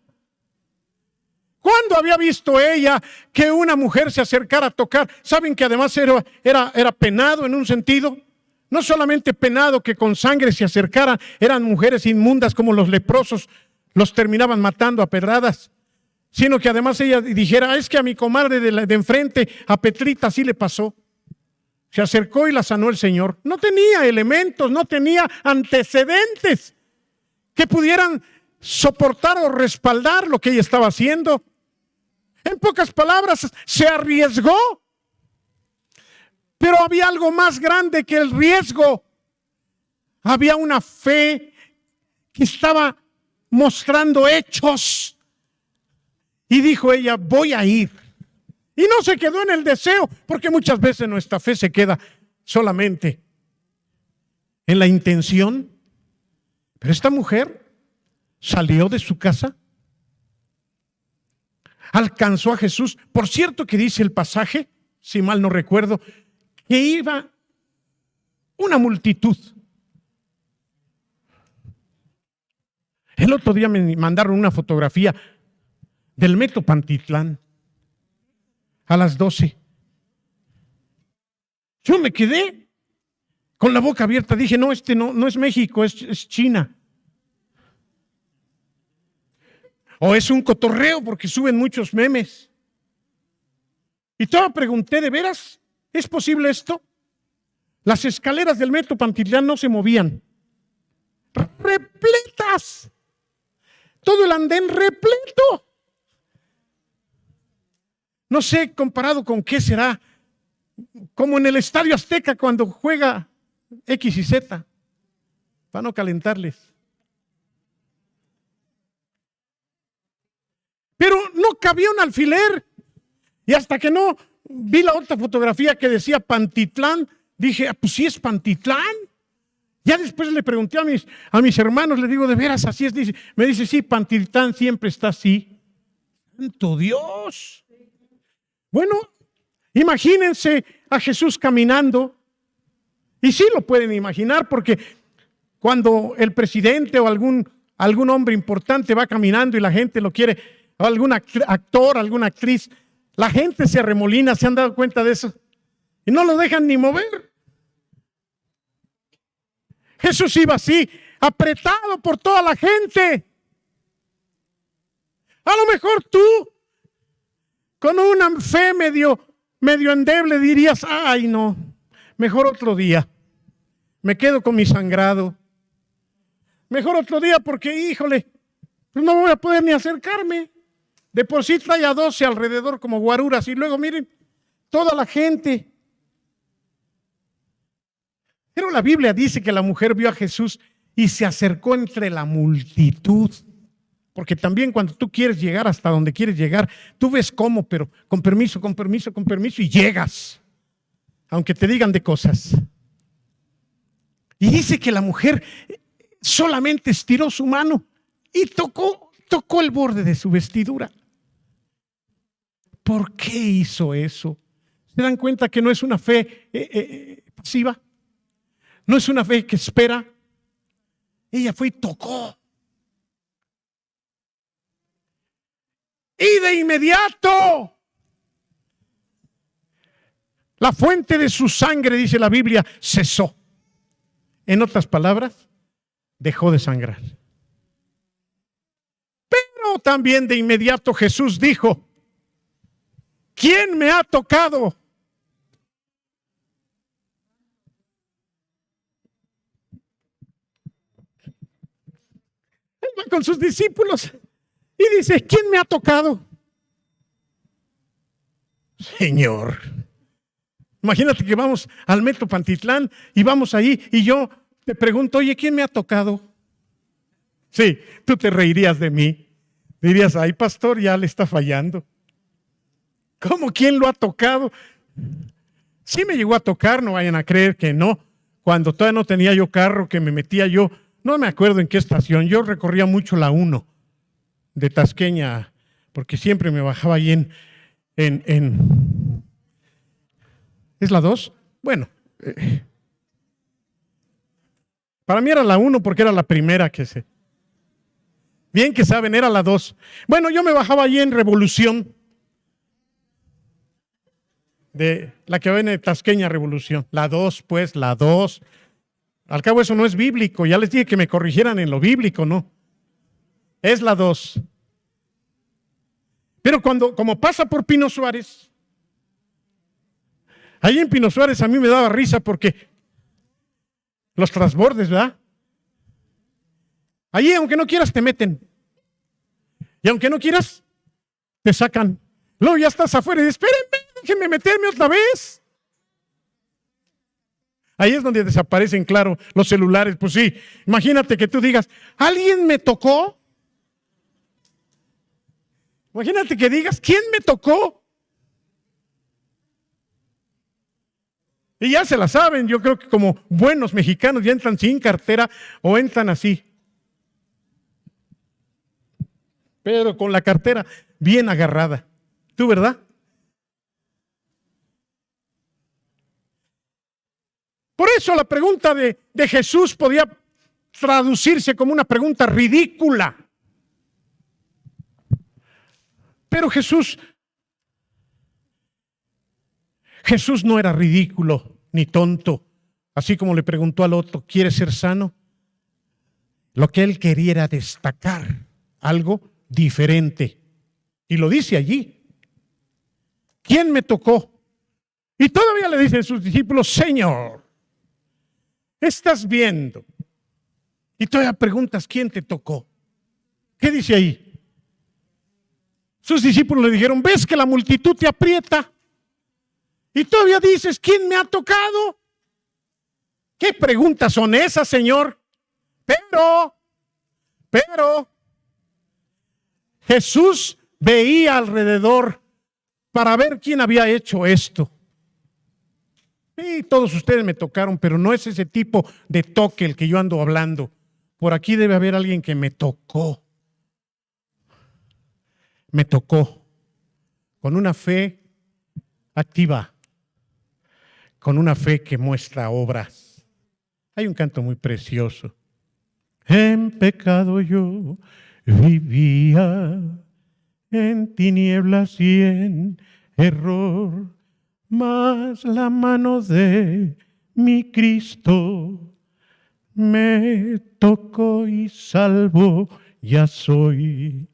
¿Cuándo había visto ella que una mujer se acercara a tocar? ¿Saben que además era penado en un sentido? No solamente penado que con sangre se acercaran, eran mujeres inmundas como los leprosos, los terminaban matando a pedradas, sino que además ella dijera, es que a mi comadre de enfrente, a Petrita, así le pasó. Se acercó y la sanó el Señor. No tenía elementos, no tenía antecedentes que pudieran soportar o respaldar lo que ella estaba haciendo. En pocas palabras, se arriesgó. Pero había algo más grande que el riesgo. Había una fe que estaba mostrando hechos. Y dijo ella, voy a ir. Y no se quedó en el deseo, porque muchas veces nuestra fe se queda solamente en la intención. Pero esta mujer salió de su casa, alcanzó a Jesús. Por cierto que dice el pasaje, si mal no recuerdo, que iba una multitud. El otro día me mandaron una fotografía del Metro Pantitlán a las 12. Yo me quedé con la boca abierta. Dije, no, no es México, es China. O es un cotorreo porque suben muchos memes. Y todavía pregunté, ¿de veras es posible esto? Las escaleras del Metro Pantitlán no se movían. Repletas. Todo el andén repleto. No sé, comparado con qué será. Como en el Estadio Azteca cuando juega X y Z. Para no calentarles. Pero no cabía un alfiler. Y hasta que no vi la otra fotografía que decía Pantitlán, dije, pues sí es Pantitlán. Ya después le pregunté a mis hermanos, le digo, ¿de veras así es? Me dice, sí, Pantitlán siempre está así. ¡Santo Dios! Bueno, imagínense a Jesús caminando. Y sí lo pueden imaginar, porque cuando el presidente o algún hombre importante va caminando y la gente lo quiere, o algún actor, alguna actriz, la gente se arremolina. ¿Se han dado cuenta de eso? Y no lo dejan ni mover. Jesús iba así, apretado por toda la gente. A lo mejor tú, con una fe medio endeble, dirías, ay no, mejor otro día. Me quedo con mi sangrado. Mejor otro día porque, híjole, pues no voy a poder ni acercarme. De por sí trae a 12 alrededor como guaruras y luego miren, toda la gente. Pero la Biblia dice que la mujer vio a Jesús y se acercó entre la multitud. Porque también cuando tú quieres llegar hasta donde quieres llegar, tú ves cómo, pero con permiso, y llegas. Aunque te digan de cosas. Y dice que la mujer solamente estiró su mano y tocó el borde de su vestidura. ¿Por qué hizo eso? ¿Se dan cuenta que no es una fe pasiva? No es una fe que espera. Ella fue y tocó. Y de inmediato, la fuente de su sangre, dice la Biblia, cesó. En otras palabras, dejó de sangrar. Pero también de inmediato Jesús dijo: ¿quién me ha tocado? Él va con sus discípulos y dice: ¿quién me ha tocado? Señor, imagínate que vamos al Metro Pantitlán y vamos ahí y yo te pregunto: oye, ¿quién me ha tocado? Sí, tú te reirías de mí. Dirías: ay, pastor, ya le está fallando. ¿Cómo quién lo ha tocado? Sí me llegó a tocar, no vayan a creer que no. Cuando todavía no tenía yo carro, que me metía yo, no me acuerdo en qué estación, yo recorría mucho la 1 de Tasqueña, porque siempre me bajaba ahí ¿es la 2? Bueno, para mí era la 1 porque era la primera que se... Bien que saben, era la 2. Bueno, yo me bajaba allí en Revolución, de la que viene de Tasqueña Revolución. La 2, pues, la 2. Al cabo eso no es bíblico, ya les dije que me corrigieran en lo bíblico, ¿no? Es la 2. Pero como pasa por Pino Suárez, ahí en Pino Suárez a mí me daba risa porque los transbordes, ¿verdad? Allí aunque no quieras te meten. Y aunque no quieras, te sacan. Luego ya estás afuera y dices: espérenme, déjenme meterme otra vez. Ahí es donde desaparecen, claro, los celulares. Pues sí, imagínate que tú digas: ¿alguien me tocó? Imagínate que digas: ¿quién me tocó? Y ya se la saben, yo creo que como buenos mexicanos ya entran sin cartera o entran así. Pero con la cartera bien agarrada. ¿Tú, verdad? Por eso la pregunta de Jesús podía traducirse como una pregunta ridícula. Pero Jesús no era ridículo ni tonto. Así como le preguntó al otro: ¿quieres ser sano? Lo que él quería era destacar algo diferente. Y lo dice allí: ¿quién me tocó? Y todavía le dicen sus discípulos: Señor, estás viendo. Y todavía preguntas: ¿quién te tocó? ¿Qué dice ahí? Sus discípulos le dijeron: ¿ves que la multitud te aprieta? Y todavía dices: ¿quién me ha tocado? ¿Qué preguntas son esas, Señor? Pero Jesús veía alrededor para ver quién había hecho esto. Sí, todos ustedes me tocaron, pero no es ese tipo de toque el que yo ando hablando. Por aquí debe haber alguien que me tocó. Me tocó con una fe activa, con una fe que muestra obras. Hay un canto muy precioso. En pecado yo vivía, en tinieblas y en error, mas la mano de mi Cristo me tocó y salvo ya soy.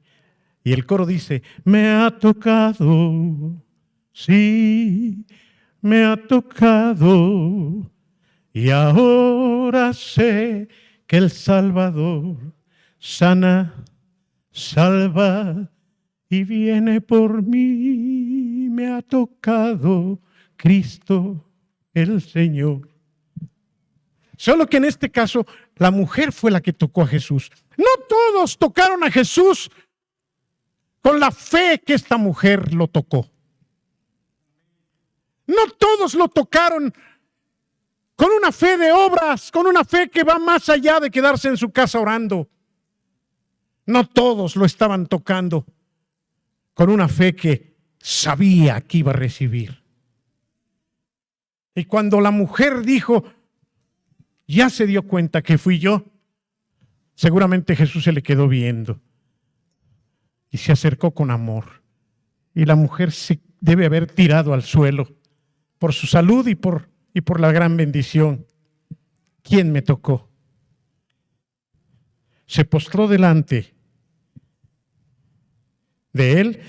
Y el coro dice: me ha tocado, sí, me ha tocado, y ahora sé que el Salvador sana, salva y viene por mí. Me ha tocado Cristo el Señor. Solo que en este caso la mujer fue la que tocó a Jesús. No todos tocaron a Jesús con la fe que esta mujer lo tocó. No todos lo tocaron con una fe de obras, con una fe que va más allá de quedarse en su casa orando. No todos lo estaban tocando con una fe que sabía que iba a recibir. Y cuando la mujer dijo, ya se dio cuenta que fui yo, seguramente Jesús se le quedó viendo y se acercó con amor. Y la mujer se debe haber tirado al suelo por su salud y por la gran bendición. ¿Quién me tocó? Se postró delante de él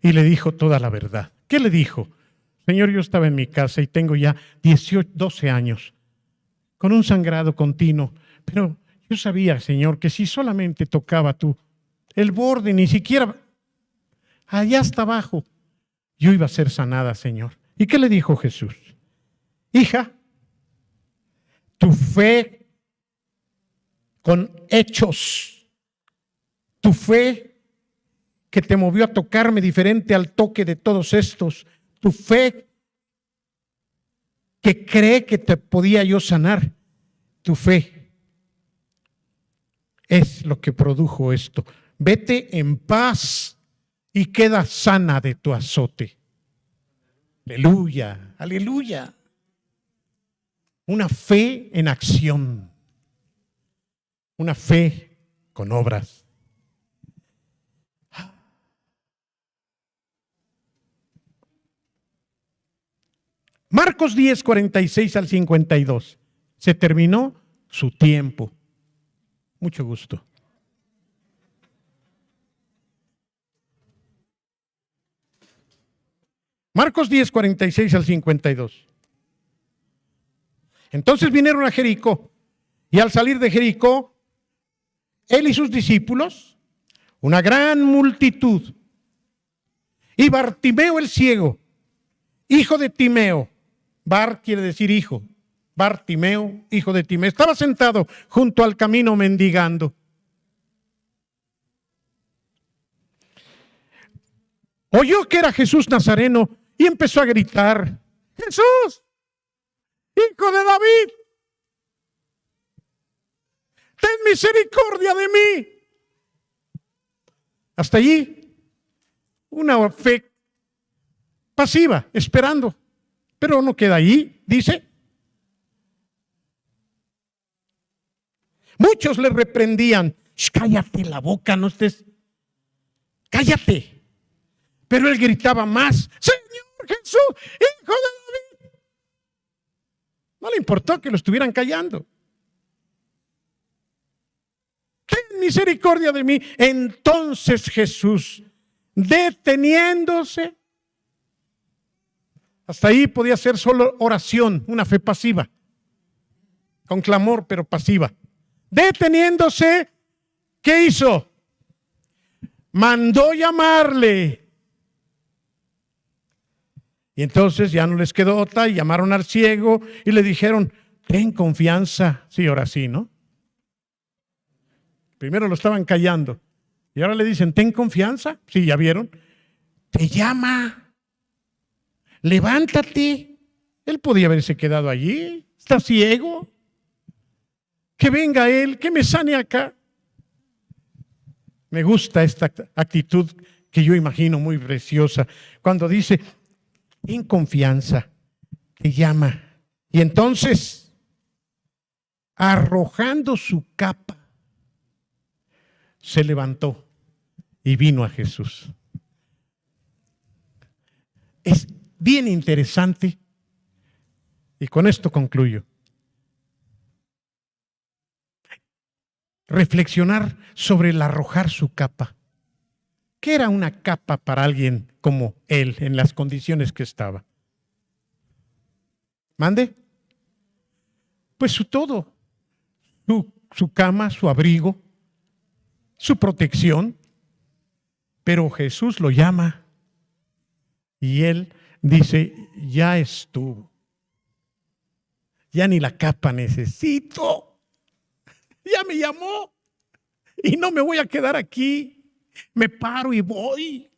y le dijo toda la verdad. ¿Qué le dijo? Señor, yo estaba en mi casa y tengo ya 12 años con un sangrado continuo, pero yo sabía, Señor, que si solamente tocaba tú el borde, ni siquiera allá hasta abajo, yo iba a ser sanada, Señor. ¿Y qué le dijo Jesús? Hija, tu fe con hechos, tu fe que te movió a tocarme diferente al toque de todos estos, tu fe que cree que te podía yo sanar, tu fe es lo que produjo esto. Vete en paz y queda sana de tu azote. Aleluya, aleluya. Una fe en acción, una fe con obras. Marcos 10, 46 al 52. Se terminó su tiempo. Mucho gusto. Marcos 10, 46 al 52. Entonces vinieron a Jericó, y al salir de Jericó, él y sus discípulos, una gran multitud, y Bartimeo el ciego, hijo de Timeo, Bar quiere decir hijo, Bartimeo, hijo de Timeo, estaba sentado junto al camino mendigando. Oyó que era Jesús Nazareno y empezó a gritar, Jesús, hijo de David, ten misericordia de mí. Hasta allí, una fe pasiva, esperando. Pero no queda ahí, dice. Muchos le reprendían, cállate la boca, no estés, cállate. Pero él gritaba más, Señor Jesús, hijo de David. No le importó que lo estuvieran callando. Ten misericordia de mí. Entonces Jesús, deteniéndose, hasta ahí podía ser solo oración, una fe pasiva, con clamor pero pasiva. Deteniéndose, ¿qué hizo? Mandó llamarle. Y entonces ya no les quedó otra y llamaron al ciego y le dijeron, ten confianza. Sí, ahora sí, ¿no? Primero lo estaban callando y ahora le dicen, ten confianza. Sí, ya vieron. Te llama. Levántate. Él podía haberse quedado allí. Está ciego. Que venga él, que me sane acá. Me gusta esta actitud que yo imagino muy preciosa. Cuando dice, en confianza, te llama. Y entonces, arrojando su capa, se levantó y vino a Jesús. Es bien interesante, y con esto concluyo, reflexionar sobre el arrojar su capa. ¿Qué era una capa para alguien como él en las condiciones que estaba? ¿Mande? Pues su todo, su cama, su abrigo, su protección. Pero Jesús lo llama y él dice, ya estuvo. Ya ni la capa necesito. Ya me llamó. y no me voy a quedar aquí. Me paro y voy,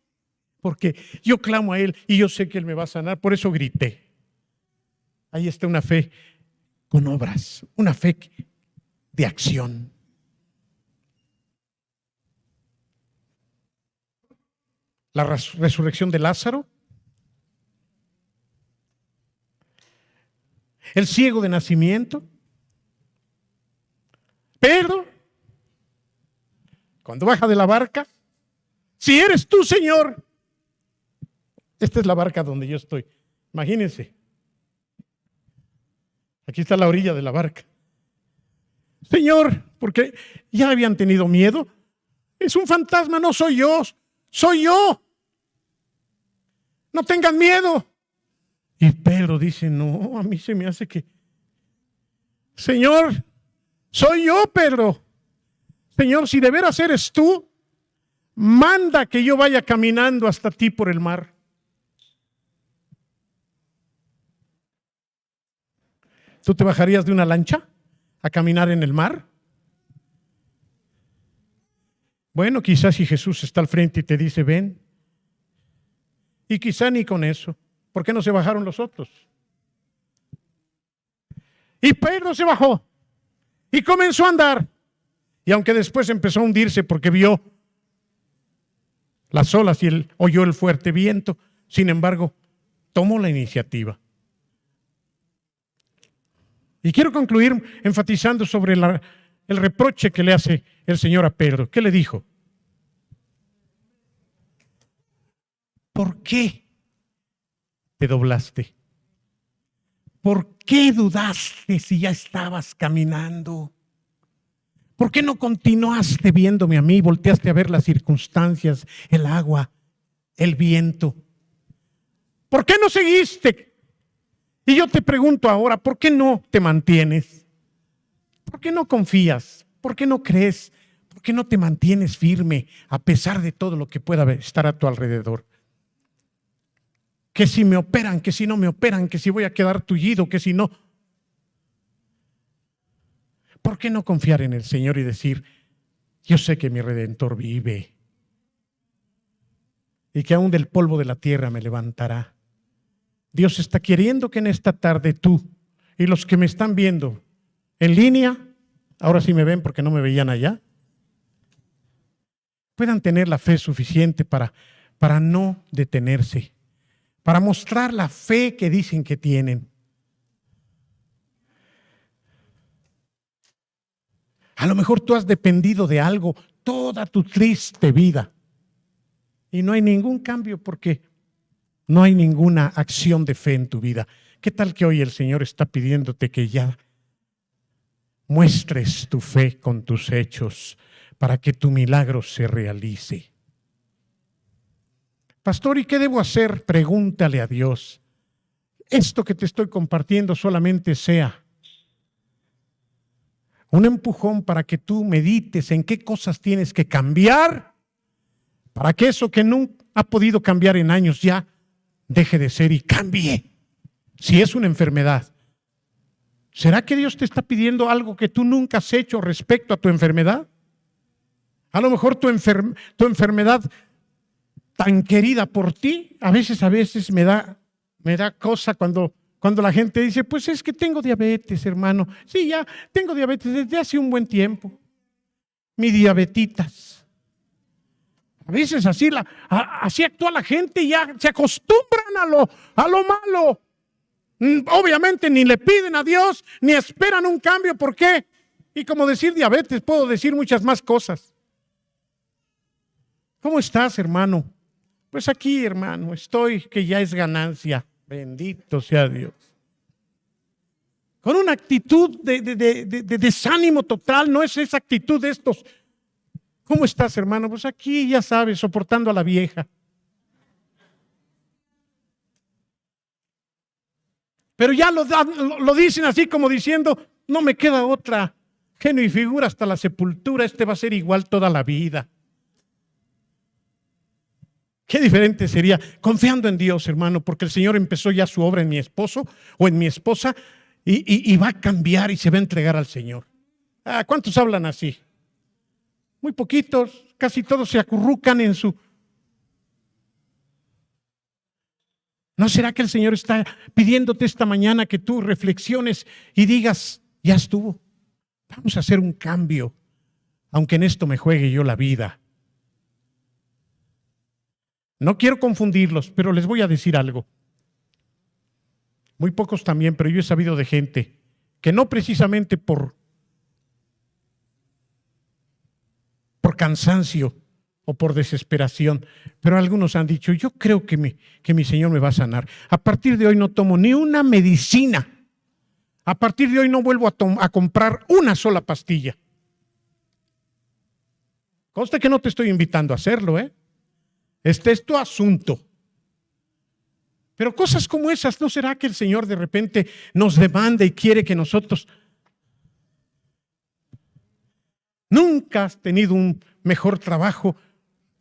porque yo clamo a Él y yo sé que Él me va a sanar. Por eso grité. Ahí está una fe con obras, una fe de acción. La resurrección de Lázaro, el ciego de nacimiento, Pedro, cuando baja de la barca, si eres tú, Señor, esta es la barca donde yo estoy, imagínense, aquí está la orilla de la barca. Señor, porque ya habían tenido miedo, es un fantasma, no soy yo, soy yo. No tengan miedo. Y Pedro dice, no, a mí se me hace que, Señor, soy yo, Pedro. Señor, si de veras eres tú, manda que yo vaya caminando hasta ti por el mar. ¿Tú te bajarías de una lancha a caminar en el mar? Bueno, quizás si Jesús está al frente y te dice, ven. Y quizá ni con eso. ¿Por qué no se bajaron los otros? Y Pedro se bajó y comenzó a andar. Y aunque después empezó a hundirse porque vio las olas y él oyó el fuerte viento, sin embargo, tomó la iniciativa. Y quiero concluir enfatizando sobre el reproche que le hace el Señor a Pedro. ¿Qué le dijo? ¿Por qué te doblaste? ¿Por qué dudaste si ya estabas caminando? ¿Por qué no continuaste viéndome a mí? Volteaste a ver las circunstancias, el agua, el viento. ¿Por qué no seguiste? Y yo te pregunto ahora, ¿por qué no te mantienes? ¿Por qué no confías? ¿Por qué no crees? ¿Por qué no te mantienes firme a pesar de todo lo que pueda estar a tu alrededor? Que si me operan, que si no me operan, que si voy a quedar tullido, que si no. ¿Por qué no confiar en el Señor y decir, yo sé que mi Redentor vive y que aún del polvo de la tierra me levantará? Dios está queriendo que en esta tarde tú y los que me están viendo en línea, ahora sí me ven porque no me veían allá, puedan tener la fe suficiente para no detenerse, para mostrar la fe que dicen que tienen. A lo mejor tú has dependido de algo toda tu triste vida y no hay ningún cambio porque no hay ninguna acción de fe en tu vida. ¿Qué tal que hoy el Señor está pidiéndote que ya muestres tu fe con tus hechos para que tu milagro se realice? Pastor, ¿y qué debo hacer? Pregúntale a Dios. Esto que te estoy compartiendo solamente sea un empujón para que tú medites en qué cosas tienes que cambiar para que eso que no ha podido cambiar en años ya deje de ser y cambie. Si es una enfermedad, ¿será que Dios te está pidiendo algo que tú nunca has hecho respecto a tu enfermedad? A lo mejor tu enfermedad tan querida por ti, a veces me da cosa cuando la gente dice, pues es que tengo diabetes, hermano. Sí, ya tengo diabetes desde hace un buen tiempo. Mi diabetitas. A veces así actúa la gente y ya se acostumbran a lo malo. Obviamente ni le piden a Dios, ni esperan un cambio. ¿Por qué? Y como decir diabetes, puedo decir muchas más cosas. ¿Cómo estás, hermano? Pues aquí, hermano, estoy, que ya es ganancia. Bendito sea Dios. Con una actitud de desánimo total, no es esa actitud de estos. ¿Cómo estás, hermano? Pues aquí, ya sabes, soportando a la vieja. Pero ya lo dicen así como diciendo, no me queda otra. Genio y figura hasta la sepultura, va a ser igual toda la vida. Qué diferente sería confiando en Dios, hermano, porque el Señor empezó ya su obra en mi esposo o en mi esposa y va a cambiar y se va a entregar al Señor. ¿Cuántos hablan así? muy poquitos, casi todos se acurrucan en su... ¿No será que el Señor está pidiéndote esta mañana que tú reflexiones y digas, ya estuvo, vamos a hacer un cambio, aunque en esto me juegue yo la vida? No quiero confundirlos, pero les voy a decir algo. Muy pocos también, pero yo he sabido de gente que no precisamente por cansancio o por desesperación, pero algunos han dicho, yo creo que mi Señor me va a sanar. A partir de hoy no tomo ni una medicina. A partir de hoy no vuelvo a comprar una sola pastilla. Conste que no te estoy invitando a hacerlo, Este es tu asunto. Pero cosas como esas, ¿no será que el Señor de repente nos demanda y quiere que nosotros... Nunca has tenido un mejor trabajo,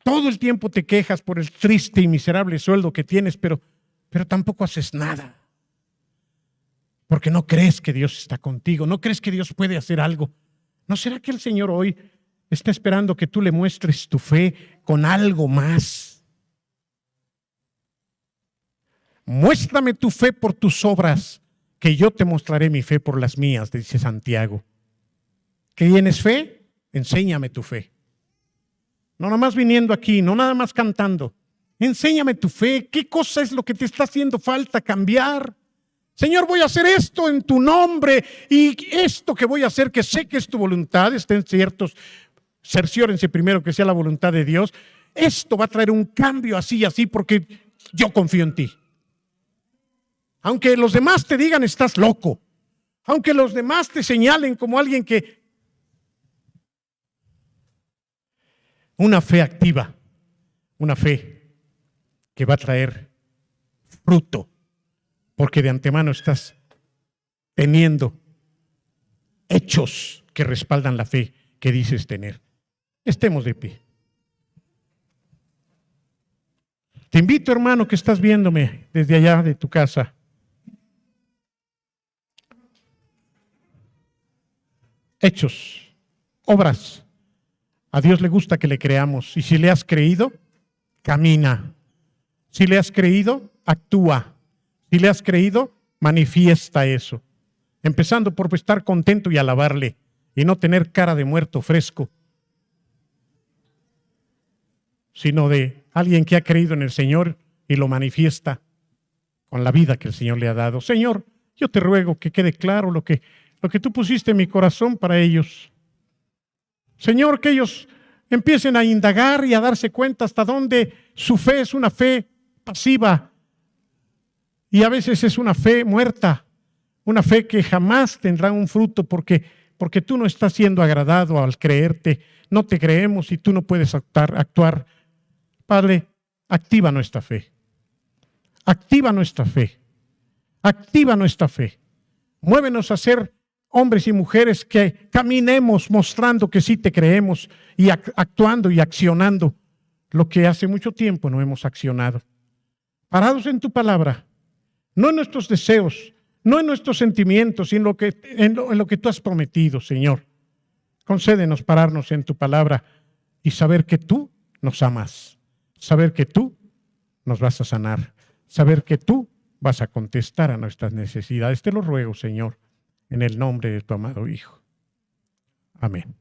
todo el tiempo te quejas por el triste y miserable sueldo que tienes, pero tampoco haces nada, porque no crees que Dios está contigo, no crees que Dios puede hacer algo. ¿No será que el Señor hoy está esperando que tú le muestres tu fe con algo más? Muéstrame tu fe por tus obras, que yo te mostraré mi fe por las mías, dice Santiago. ¿Que tienes fe? Enséñame tu fe. No nada más viniendo aquí, no nada más cantando. Enséñame tu fe. ¿Qué cosa es lo que te está haciendo falta cambiar? Señor, voy a hacer esto en tu nombre, y esto que voy a hacer, que sé que es tu voluntad, estén ciertos, cerciórense primero que sea la voluntad de Dios. Esto va a traer un cambio así y así porque yo confío en ti. Aunque los demás te digan estás loco, aunque los demás te señalen como alguien que... Una fe activa, una fe que va a traer fruto, porque de antemano estás teniendo hechos que respaldan la fe que dices tener. Estemos de pie. Te invito, hermano, que estás viéndome desde allá de tu casa. Hechos, obras. A Dios le gusta que le creamos, y si le has creído, camina. Si le has creído, actúa. Si le has creído, manifiesta eso. Empezando por estar contento y alabarle, y no tener cara de muerto fresco, sino de alguien que ha creído en el Señor y lo manifiesta con la vida que el Señor le ha dado. Señor, yo te ruego que quede claro lo que tú pusiste en mi corazón para ellos. Señor, que ellos empiecen a indagar y a darse cuenta hasta dónde su fe es una fe pasiva y a veces es una fe muerta, una fe que jamás tendrá un fruto porque tú no estás siendo agradado al creerte, no te creemos y tú no puedes actuar. Padre, activa nuestra fe, activa nuestra fe, activa nuestra fe, muévenos a ser hombres y mujeres que caminemos mostrando que sí te creemos y actuando y accionando lo que hace mucho tiempo no hemos accionado. Parados en tu palabra, no en nuestros deseos, no en nuestros sentimientos, sino en lo que tú has prometido, Señor. Concédenos pararnos en tu palabra y saber que tú nos amas, saber que tú nos vas a sanar, saber que tú vas a contestar a nuestras necesidades. Te lo ruego, Señor, en el nombre de tu amado Hijo. Amén.